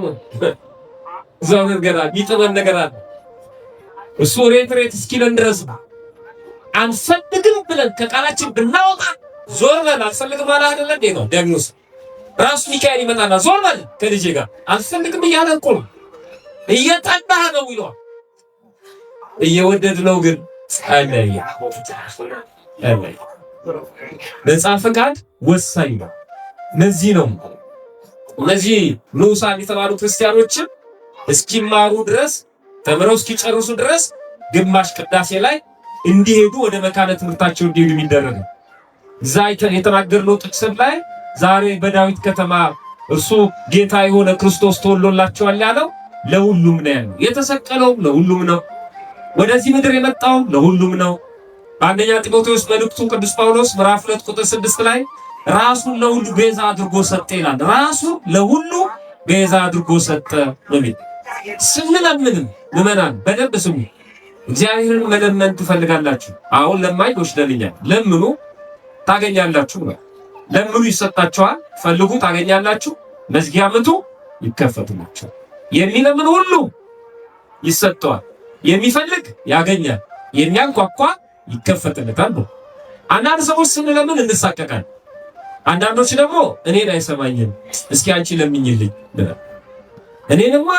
ነን ገና ይጥመን ነገር አለ። እሱ ሬት እስኪለን ድረስ አንፈልግም ብለን ከቃላችን ብናወጣ ዞር በል አልፈልግም ማለት አይደለ እንዴ ነው ዲያግኖስ። ራሱ ሚካኤል ይመጣና ዞር በል ከልጄ ጋር አልፈልግም እያለ እኮ ነው፣ እየጠላህ ነው ይለዋል። እየወደድ ነው ግን አለያ ነፃ ፈቃድ ወሳኝ ነው። ለዚህ ነው እነዚህ ንዑሳን የተባሉ ክርስቲያኖችን እስኪማሩ ድረስ ተምረው እስኪጨርሱ ድረስ ግማሽ ቅዳሴ ላይ እንዲሄዱ ወደ መካነ ትምህርታቸው እንዲሄዱ የሚደረገው። እዛ የተናገርነው ጥቅስ ላይ ዛሬ በዳዊት ከተማ እርሱ ጌታ የሆነ ክርስቶስ ተወልዶላቸዋል ያለው ለሁሉም ነው ያለው። የተሰቀለው ለሁሉም ነው። ወደዚህ ምድር የመጣው ለሁሉም ነው። በአንደኛ ጢሞቴዎስ መልእክቱ ቅዱስ ጳውሎስ ምዕራፍ 2 ቁጥር 6 ላይ ራሱን ለሁሉ ቤዛ አድርጎ ሰጠ ይላል። ራሱን ለሁሉ ቤዛ አድርጎ ሰጠ ነው። ስንለምንም ምዕመናን በደንብ ስሙ። እግዚአብሔርን መለመን ትፈልጋላችሁ? አሁን ለማኝ ወስደልኛል፣ ለምኑ ታገኛላችሁ ነው። ለምኑ ይሰጣችኋል፣ ፈልጉ ታገኛላችሁ፣ መዝጊያ ምቱ ይከፈትላችኋል። የሚለምን ሁሉ ይሰጠዋል፣ የሚፈልግ ያገኛል፣ የሚያንኳኳ ይከፈትለታል ነው። አንዳንድ ሰዎች ስንለምን እንሳቀቃለን። አንዳንዶች ደግሞ እኔን አይሰማኝም እስኪ አንቺ ለምኝልኝ ብለው እኔንማ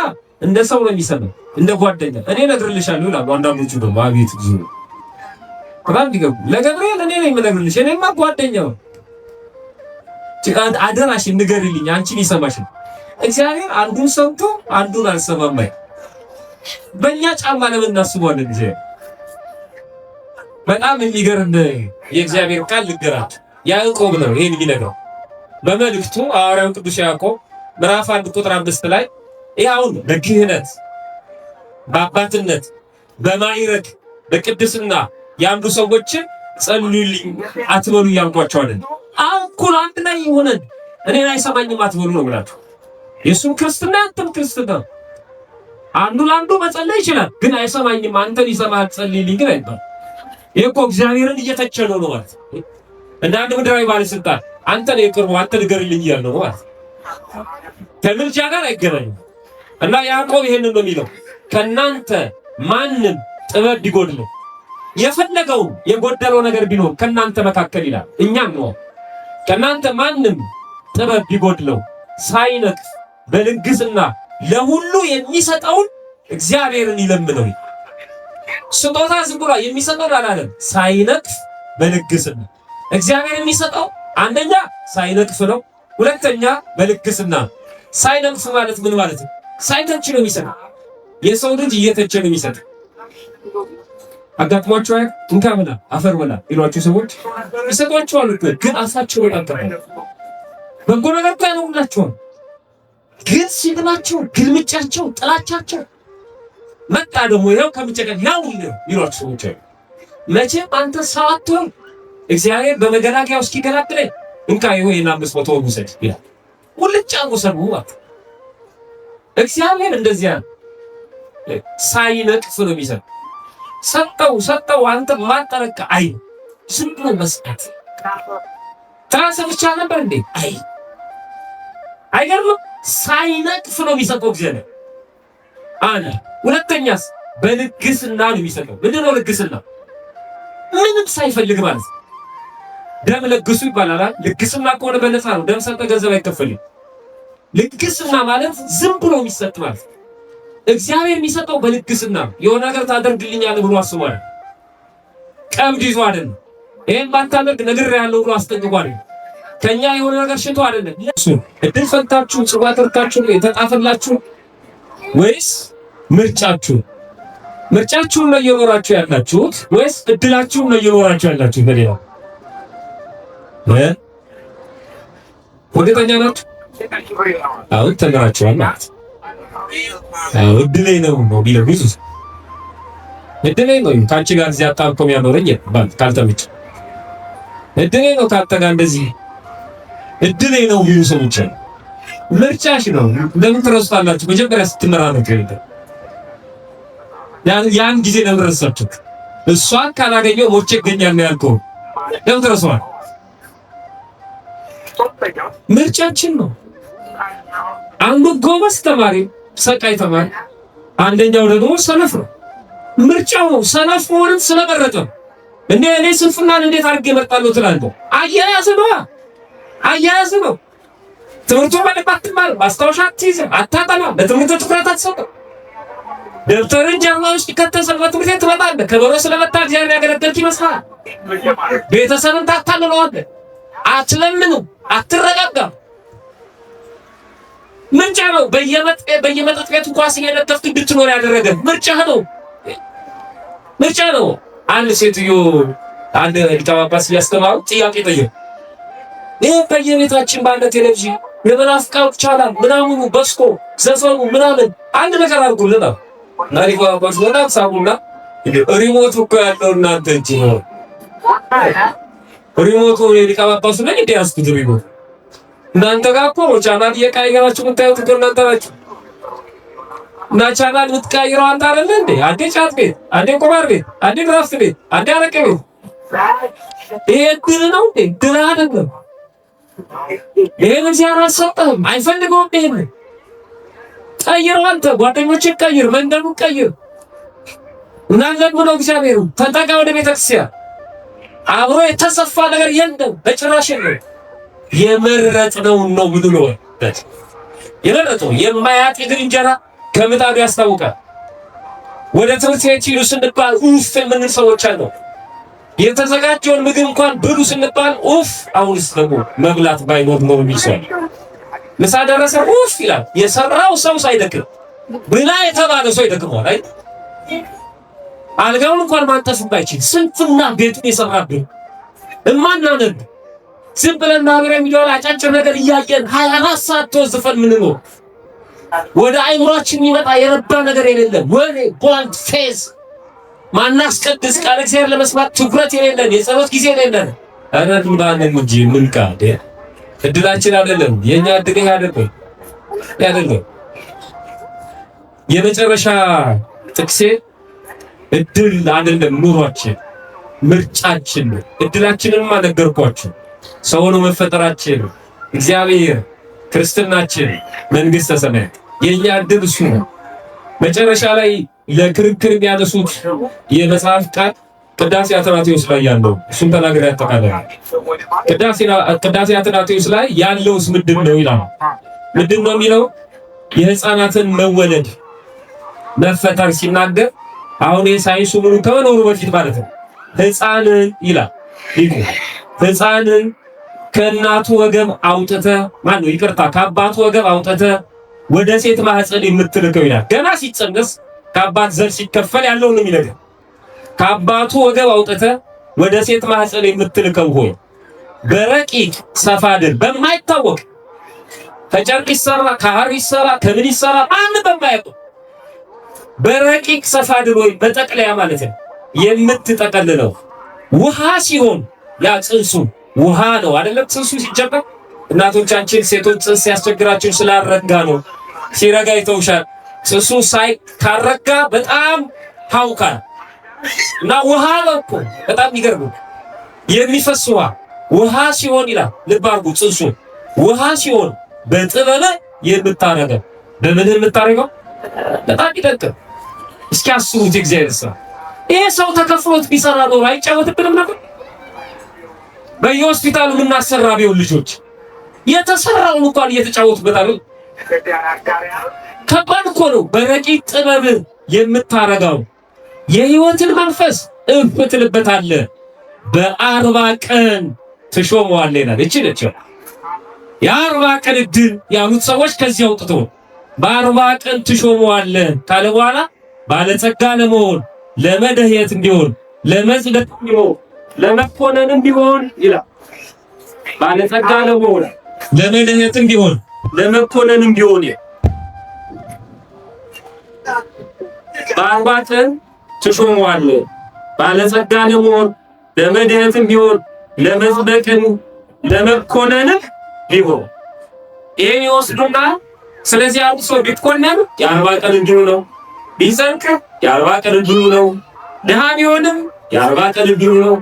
እንደ ሰው ነው የሚሰማኝ እንደ ጓደኛ እኔ እነግርልሻለሁ ይላሉ። አንዳንዶቹ ደግሞ አቤት ብዙ በጣም ዲገቡ ለገብርኤል እኔ ነኝ የምነግርልሽ፣ እኔማ ጓደኛው አደራሽ ንገሪልኝ አንቺን ይሰማሽ። እግዚአብሔር አንዱን ሰምቶ አንዱን አልሰማም። በእኛ ጫማ ለምን እናስበዋለን? እግዚአብሔር በጣም የሚገርም የእግዚአብሔር ቃል ልገራችሁ። ያዕቆብ ነው ይሄን የሚነግረው በመልእክቱ ሐዋርያው ቅዱስ ያዕቆብ ምዕራፍ 1 ቁጥር 5 ላይ ይኸውን በክህነት በአባትነት በማዕረግ በቅድስና ያሉ ሰዎችን ጸልዩልኝ አትበሉ እያልኳቸው አይደል? እኩል አንድ ላይ ሆነን እኔን አይሰማኝም አትበሉ ነው ብላችሁ። የእሱም ክርስትና አንተም ክርስትና። አንዱ ለአንዱ መጸለይ ይችላል፣ ግን አይሰማኝም አንተን ይሰማል ጸልይልኝ ግን አይባል። ይሄ እኮ እግዚአብሔርን እየተቸነው ነው ማለት። እንደ አንድ ምድራዊ ባለስልጣን አንተ ነው የቅርቡ አንተ ንገርልኝ እያለ ነው ማለት። ከምልጃ ጋር አይገናኝም። እና ያዕቆብ ይሄንን ነው የሚለው፣ ከናንተ ማንም ጥበብ ቢጎድለው የፈለገው የጎደለው ነገር ቢኖር ከናንተ መካከል ይላል እኛም ነው። ከናንተ ማንም ጥበብ ቢጎድለው ሳይነቅፍ በልግስና ለሁሉ የሚሰጠውን እግዚአብሔርን ይለምነው። ስጦታ ዝም ብሎ የሚሰጠው አላለም፣ ሳይነቅፍ በልግስና እግዚአብሔር የሚሰጠው አንደኛ ሳይነቅፍ ነው፣ ሁለተኛ በልግስና። ሳይነቅፍ ማለት ምን ማለት ነው? ሳይተች ነው የሚሰጠው። የሰው ልጅ እየተቸ ነው የሚሰጠው። አጋጥሟቸው እንካ ብላ አፈር ብላ ይሏቸው ሰዎች ይሰጧቸዋል እኮ ግን አፋቸው ያንተራል። በጎ ነገር ታዩላቸው ግን ሲግናቸው ግልምጫቸው ጥላቻቸው መጣ ደግሞ ይሄው ከምጨቀቅ ያው ይሏቸው ሰዎች መቼም አንተ ሳትሆን እግዚአብሔር በመገላገያው እስኪገላግለኝ እንካ ይሄን 500 ውሰድ ይላል። ሙልጫ ወሰዱ ማለት እግዚአብሔር እንደዚያ ሳይነቅፍ ነው የሚሰጥ። ሰጠው አንተ ማጠረቃ አይ ዝም ብሎ መስጠት ትራስ ብቻ ነበር እንዴ? አይ አይገርምም? ሳይነቅፍ ነው የሚሰጠው እግዚአብሔር። ሁለተኛስ በልግስና ነው የሚሰጠው። ምንድን ነው ልግስና? ምንም ሳይፈልግ ማለት ነው። ደም ለግሱ ይባላል። ልግስና ከሆነ በነፃ ነው። ደም ሰጠ ገንዘብ አይከፈልም። ልግስና ማለት ዝም ብሎ የሚሰጥ ማለት ነው። እግዚአብሔር የሚሰጠው በልግስና ነው። የሆነ ነገር ታደርግልኛለህ ብሎ አስቧል። ቀብድ ይዞ አይደለም። ይሄን ባታደርግ ነግሬሃለሁ ብሎ አስጠንቅቋል። ከኛ የሆነ ነገር ሽቶ አይደለም። እድል ፈንታችሁ ጽዋ ተርካችሁ የተጣፈላችሁ ወይስ ምርጫችሁን ነው እየኖራችሁ ያላችሁት ወይስ እድላችሁን ነው እየኖራችሁ ያላችሁት? በሌላ ወደተኛ ናችሁ። አሁን ተነራችኋል ማለት እድሌ ነው ቢለው ብዙ እድሌ ነው ካንቺ ጋር እዚህ አጣብቆ የሚያኖረኝ ካልተመቸ እድሌ ነው ካንተ ጋር እንደዚህ እድሌ ነው ቢሉ ሰዎች አሉ። ምርጫሽ ነው። ለምን ትረሱታላችሁ? መጀመሪያ ስትመራረጡ ያን ጊዜ ለምን ረሳችሁት? እሷን ካላገኘው ሞቼ እገኛለሁ ያልከው ለምን ትረሳዋል? ምርጫችን ነው። አንዱ ጎበዝ ተማሪ ሰቃይ ተማሪ፣ አንደኛው ደግሞ ሰነፍ ነው። ምርጫው ነው። ሰነፍ መሆንን ስለመረጠ እኔ ስንፍናን እንዴት አድርጌ እመርጣለሁ ትላለህ? አያያዝ ነው። ትምህርቱ በደንብ አትማርም፣ ማስታወሻ አትይዝም፣ አታጠናም፣ ለትምህርቱ ትኩረት አትሰጥም። ደብተርን ጀርባ ውስጥ ከተሰለ ትምህርት ቤት ትመጣለህ። ከበሮ ስለመታ እግዚአብሔር ያገለገልክ ይመስላል። ቤተሰብን ታታልለዋለህ። አትለምንም፣ አትረጋጋም። ምርጫ ነው። በየመጠጥ ቤቱ ኳስ እየነጠፍክ እንድትኖር ያደረገ ምርጫ ነው። አንድ ሴትዮ አንድ ሊቀ ጳጳስ እያስተማሩ ጥያቄ ጠየቁ። ይህ በየቤታችን ባለ ቴሌቪዥን የመናፍቃን ቻናል ምናምኑ በስኮ ዘፈኑ ምናምን አንድ ነገር አድርጉልን ነው። እና ሊቀ ጳጳስ በጣም ሳቡና ሪሞት እኮ ያለው እናንተ እጅ ነው። ሪሞቱ የሊቀ ጳጳሱ ነኝ እንደ ያዝኩት ሪሞት እናንተ ጋር እኮ ቻናል እየቀያየራችሁ የምታዩት እኮ እናንተ ናችሁ። እና ቻናል የምትቀያየረው አንተ አይደለ እንዴ? አንዴ ጫት ቤት፣ አንዴ ቁማር ቤት፣ አንዴ ድራፍት ቤት፣ አንዴ አረቄ ቤት። ይሄ ድል ነው እንዴ? ድል አይደለም። ይሄን እግዚአብሔር አልሰጠህም፣ አይፈልገውም። ይሄን ቀይረው አንተ ጓደኞችን ቀይር፣ መንደሩን ቀይር። እናንተን ብሎ እግዚአብሔር ተጠጋ ወደ ቤተክርስቲያን አብሮ የተሰፋ ነገር የለም፣ በጭራሽ የለም። የመረጥነው ነው ብሎ የመረጠው የማያጥግር እንጀራ ከምጣዱ ያስታውቃል። ወደ ትምህርት ቤት ሂዱ ስንባል ኡፍ የምንል ሰዎች አሉ። የተዘጋጀውን ምግብ እንኳን ብሉ ስንባል ኡፍ፣ አሁንስ ደግሞ መብላት ባይኖር ነው የሚሰው። ምሳ ደረሰ ኡፍ ይላል። የሰራው ሰው ሳይደክም ብላ የተባለ ሰው ይደክመዋል። አይ አልጋውን እንኳን ማንጠፍ ባይችል ስንፍና ቤቱን የሰራብን እማናነብ ዝም ብለን ማህበራዊ ሚዲያ ላይ አጫጭር ነገር እያየን 24 ሰዓት ተወዝፈን ምን ነው ወደ አይምሮአችን የሚመጣ የረባ ነገር የሌለም። ወሬ ቦልድ ፌዝ ማናስቀድስ ቃል እግዚአብሔር ለመስማት ትኩረት የሌለን የጸሎት ጊዜ የሌለን አረድ ምናምን እንጂ ምን ቃል እድላችን አይደለም። የኛ እድል አይደለም። የመጨረሻ ጥቅሴ እድል አይደለም፣ ኑሯችን ምርጫችን ነው። እድላችንን ነገርኳችሁ። ሰው ነው መፈጠራችን፣ እግዚአብሔር ክርስትናችን፣ መንግስተ ሰማያት የኛ እድል እሱ ነው። መጨረሻ ላይ ለክርክር የሚያነሱት የመጽሐፍ ቃል ቅዳሴ አትናቴዎስ ላይ ያለው እሱን ተናግሬ ያጠቃልላል። ቅዳሴ አትናቴዎስ ላይ ያለውስ ምንድን ነው ይላል። ምንድን ነው የሚለው? የህፃናትን መወለድ መፈጠር ሲናገር አሁን የሳይንሱ ምኑ ከመኖሩ በፊት ማለት ነው። ህፃንን ይላል ህፃንን ከእናቱ ወገብ አውጥተህ ማነው ይቅርታ ከአባቱ ወገብ አውጥተህ ወደ ሴት ማህፀን የምትልከው ይላል። ገና ሲጸነስ ከአባት ዘር ሲከፈል ያለውን ነው የሚነግረው። ከአባቱ ወገብ አውጥተህ ወደ ሴት ማህፀን የምትልከው ሆይ በረቂቅ ሰፋድን በማይታወቅ ከጨርቅ ይሰራ ከሐር ይሰራ ከምን ይሰራ አንድ በማያውቀው በረቂቅ ሰፋድን ወይ በጠቅለያ ማለት ነው የምትጠቀልለው ውሃ ሲሆን ያ ጽንሱ ውሃ ነው አይደለም። ጽንሱ ሲጀመር እናቶቻችን ሴቶች ጽንስ ሲያስቸግራቸው ስላረጋ ነው ሲረጋ ይተውሻል። እሱ ካረጋ በጣም ሀውካል እና ውሃ ነው እኮ በጣም ይገርም የሚፈስ ውሃ ሲሆን ይላል። ልብ አድርጉ ጽንሱ ውሃ ሲሆን በጥበብ የምታረገው በምን የምታረገው በጣም ይደንቃል። እስኪ አስቡት እግዚአብሔር ሰው ይሄ ሰው ተከፍሎት ቢሰራ ነው አይጫወትብንም ነበር። በየሆስፒታሉ የምናሰራ ቢሆን ልጆች የተሰራውን እንኳን እየተጫወቱበት አይደል? ከባድ እኮ ነው። በረቂቅ ጥበብ የምታረጋው የህይወትን መንፈስ እፍትልበታለህ። በ40 ቀን ትሾመዋለህ ይላል። እቺ ነች የ40 ቀን እድል ያሉት ሰዎች ከዚህ አውጥቶ በ40 ቀን ትሾመዋለህ ካለ በኋላ ባለጸጋ ለመሆን ለመደህየት እንዲሆን ለመጽደቅ እንዲሆን ለመኮነን እንዲሆን ይላል። ባለጸጋ ለመሆን ለመደህየት እንዲሆን ለመኮነን እንዲሆን በ40 ቀን ትሾመዋለህ። ባለጸጋ ለመሆን ለመደህየት እንዲሆን ለመጽደቅ ለመኮነን ሊሆን ይሄን ይወስዱና ስለዚህ አንድ ሰው ቢኮነን የ40 ቀን እድሉ ነው። ቢጸድቅ የ40 ቀን እድሉ ነው። ድሃ ቢሆንም የ40 ቀን እድሉ ነው።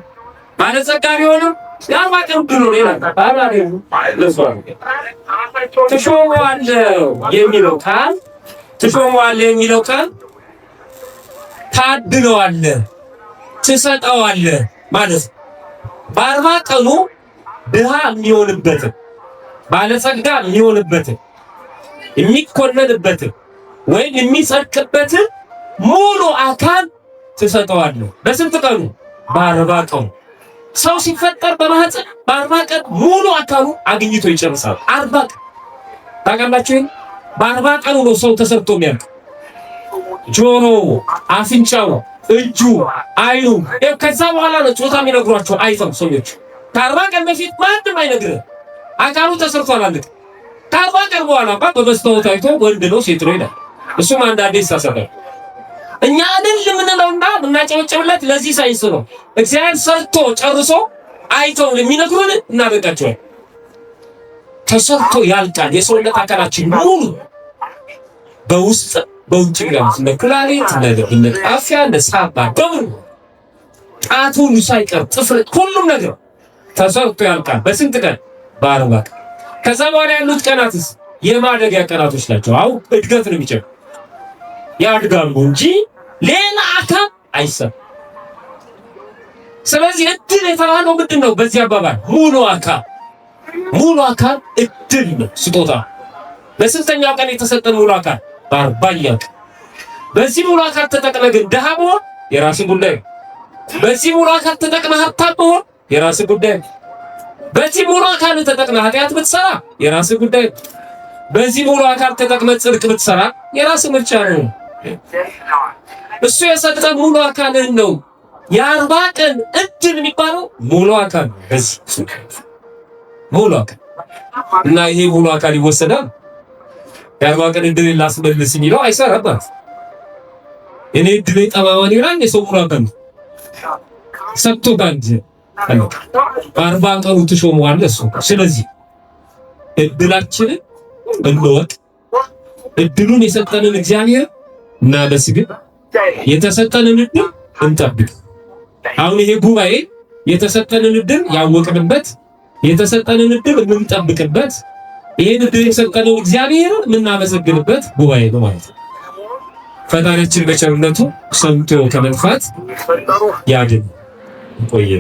ባለጸጋ ቢሆንም የ40 ቀን እድሉ ነው ይላል። ትሾመዋለህ የሚለው ቃል ትሾመዋለህ የሚለው ቃል ታድለዋለህ፣ ትሰጠዋለህ ማለት ነው። በ40 ቀኑ ድሃ የሚሆንበት ባለጸጋ የሚሆንበት የሚኮነንበት ወይም የሚጸድቅበት ሙሉ አካል ትሰጠዋለህ። በስንት ቀኑ? በ40 ቀኑ። ሰው ሲፈጠር በማህፀን በ40 ቀን ሙሉ አካሉ አግኝቶ ይጨርሳል። 40 ቀን ታውቃላችሁ። በ40 ቀኑ ነው ሰው ተሰርቶ የሚያልቅ። ጆሮ፣ አፍንጫው፣ እጁ፣ አይኑ ከዛ በኋላ ነው ጾታ የሚነግሯቸው አይተው ሰዎች። ከ40 ቀን በፊት ማንም አይነግርህ አካሉ ተሰርቷል አለቅ። ከ40 ቀን በኋላ በመስታወት አይቶ ወንድ ነው ሴት ነው ይላል። እሱም አንዳንዴ ይሳሳታል። እኛ አይደል የምንለውና የምናጨበጭብለት ለዚህ ሳይንስ ነው። እግዚአብሔር ሰርቶ ጨርሶ አይተው የሚነግሩን እናደርጋቸዋል። ተሰርቶ ያልቃል የሰውነት አካላችን ሙሉ በውስጥ በውጭ ግራት እንደ ኩላሊት እንደ ጣፊያ እንደ ሳባ በሙሉ ጣቱ ሁሉ ሳይቀር ጥፍር ሁሉም ነገር ተሰርቶ ያልቃል። በስንት ቀን? በ40 ቀን። ከዛ በኋላ ያሉት ቀናትስ የማደጊያ ቀናቶች ናቸው። አው እድገት ነው የሚጨምር ያድጋሉ እንጂ ሌላ አካል አይሰራም። ስለዚህ እድል የተባለው ምንድን ነው? በዚህ አባባል ሙሉ አካል እድል ነው፣ ስጦታ። በስንተኛው ቀን የተሰጠን ሙሉ አካል? በ40ኛው ቀን። በዚህ ሙሉ አካል ተጠቅመህ ግን ድሃ መሆን የራስህ ጉዳይ። በዚህ ሙሉ አካል ተጠቅመህ ሀብታም መሆን የራስህ ጉዳይ። በዚህ ሙሉ አካል ተጠቅመህ ኃጢአት ብትሰራ የራስህ ጉዳይ። በዚህ ሙሉ አካል ተጠቅመህ ጽድቅ ብትሰራ የራስህ ምርጫ ነው። እሱ የሰጠ ሙሉ አካልን ነው። የ40 ቀን እድል የሚባለው ሙሉ አካል በዚህ ሙሉ አካል እና ይሄ ሙሉ አካል ይወሰዳል። የ40 ቀን እድል ላስመልስ የሚለው አይሰራም። እኔ እድል ጠማማን ይላል የሰው ሙሉ አካል ሰጥቶታል። በ40 ቀኑ ትሾመዋለህ እሱ። ስለዚህ እድላችንን እንወቅ። እድሉን የሰጠንን እግዚአብሔር እና በስግድ የተሰጠንን እድል እንጠብቅ። አሁን ይሄ ጉባኤ የተሰጠንን እድል ያወቅንበት፣ የተሰጠንን እድል የምንጠብቅበት፣ ይሄን እድል የሰጠንን እግዚአብሔር የምናመሰግንበት ጉባኤ ነው ማለት ነው። ፈጣሪያችን በቸርነቱ ሰምቶ ከመጥፋት ያድን። ቆየ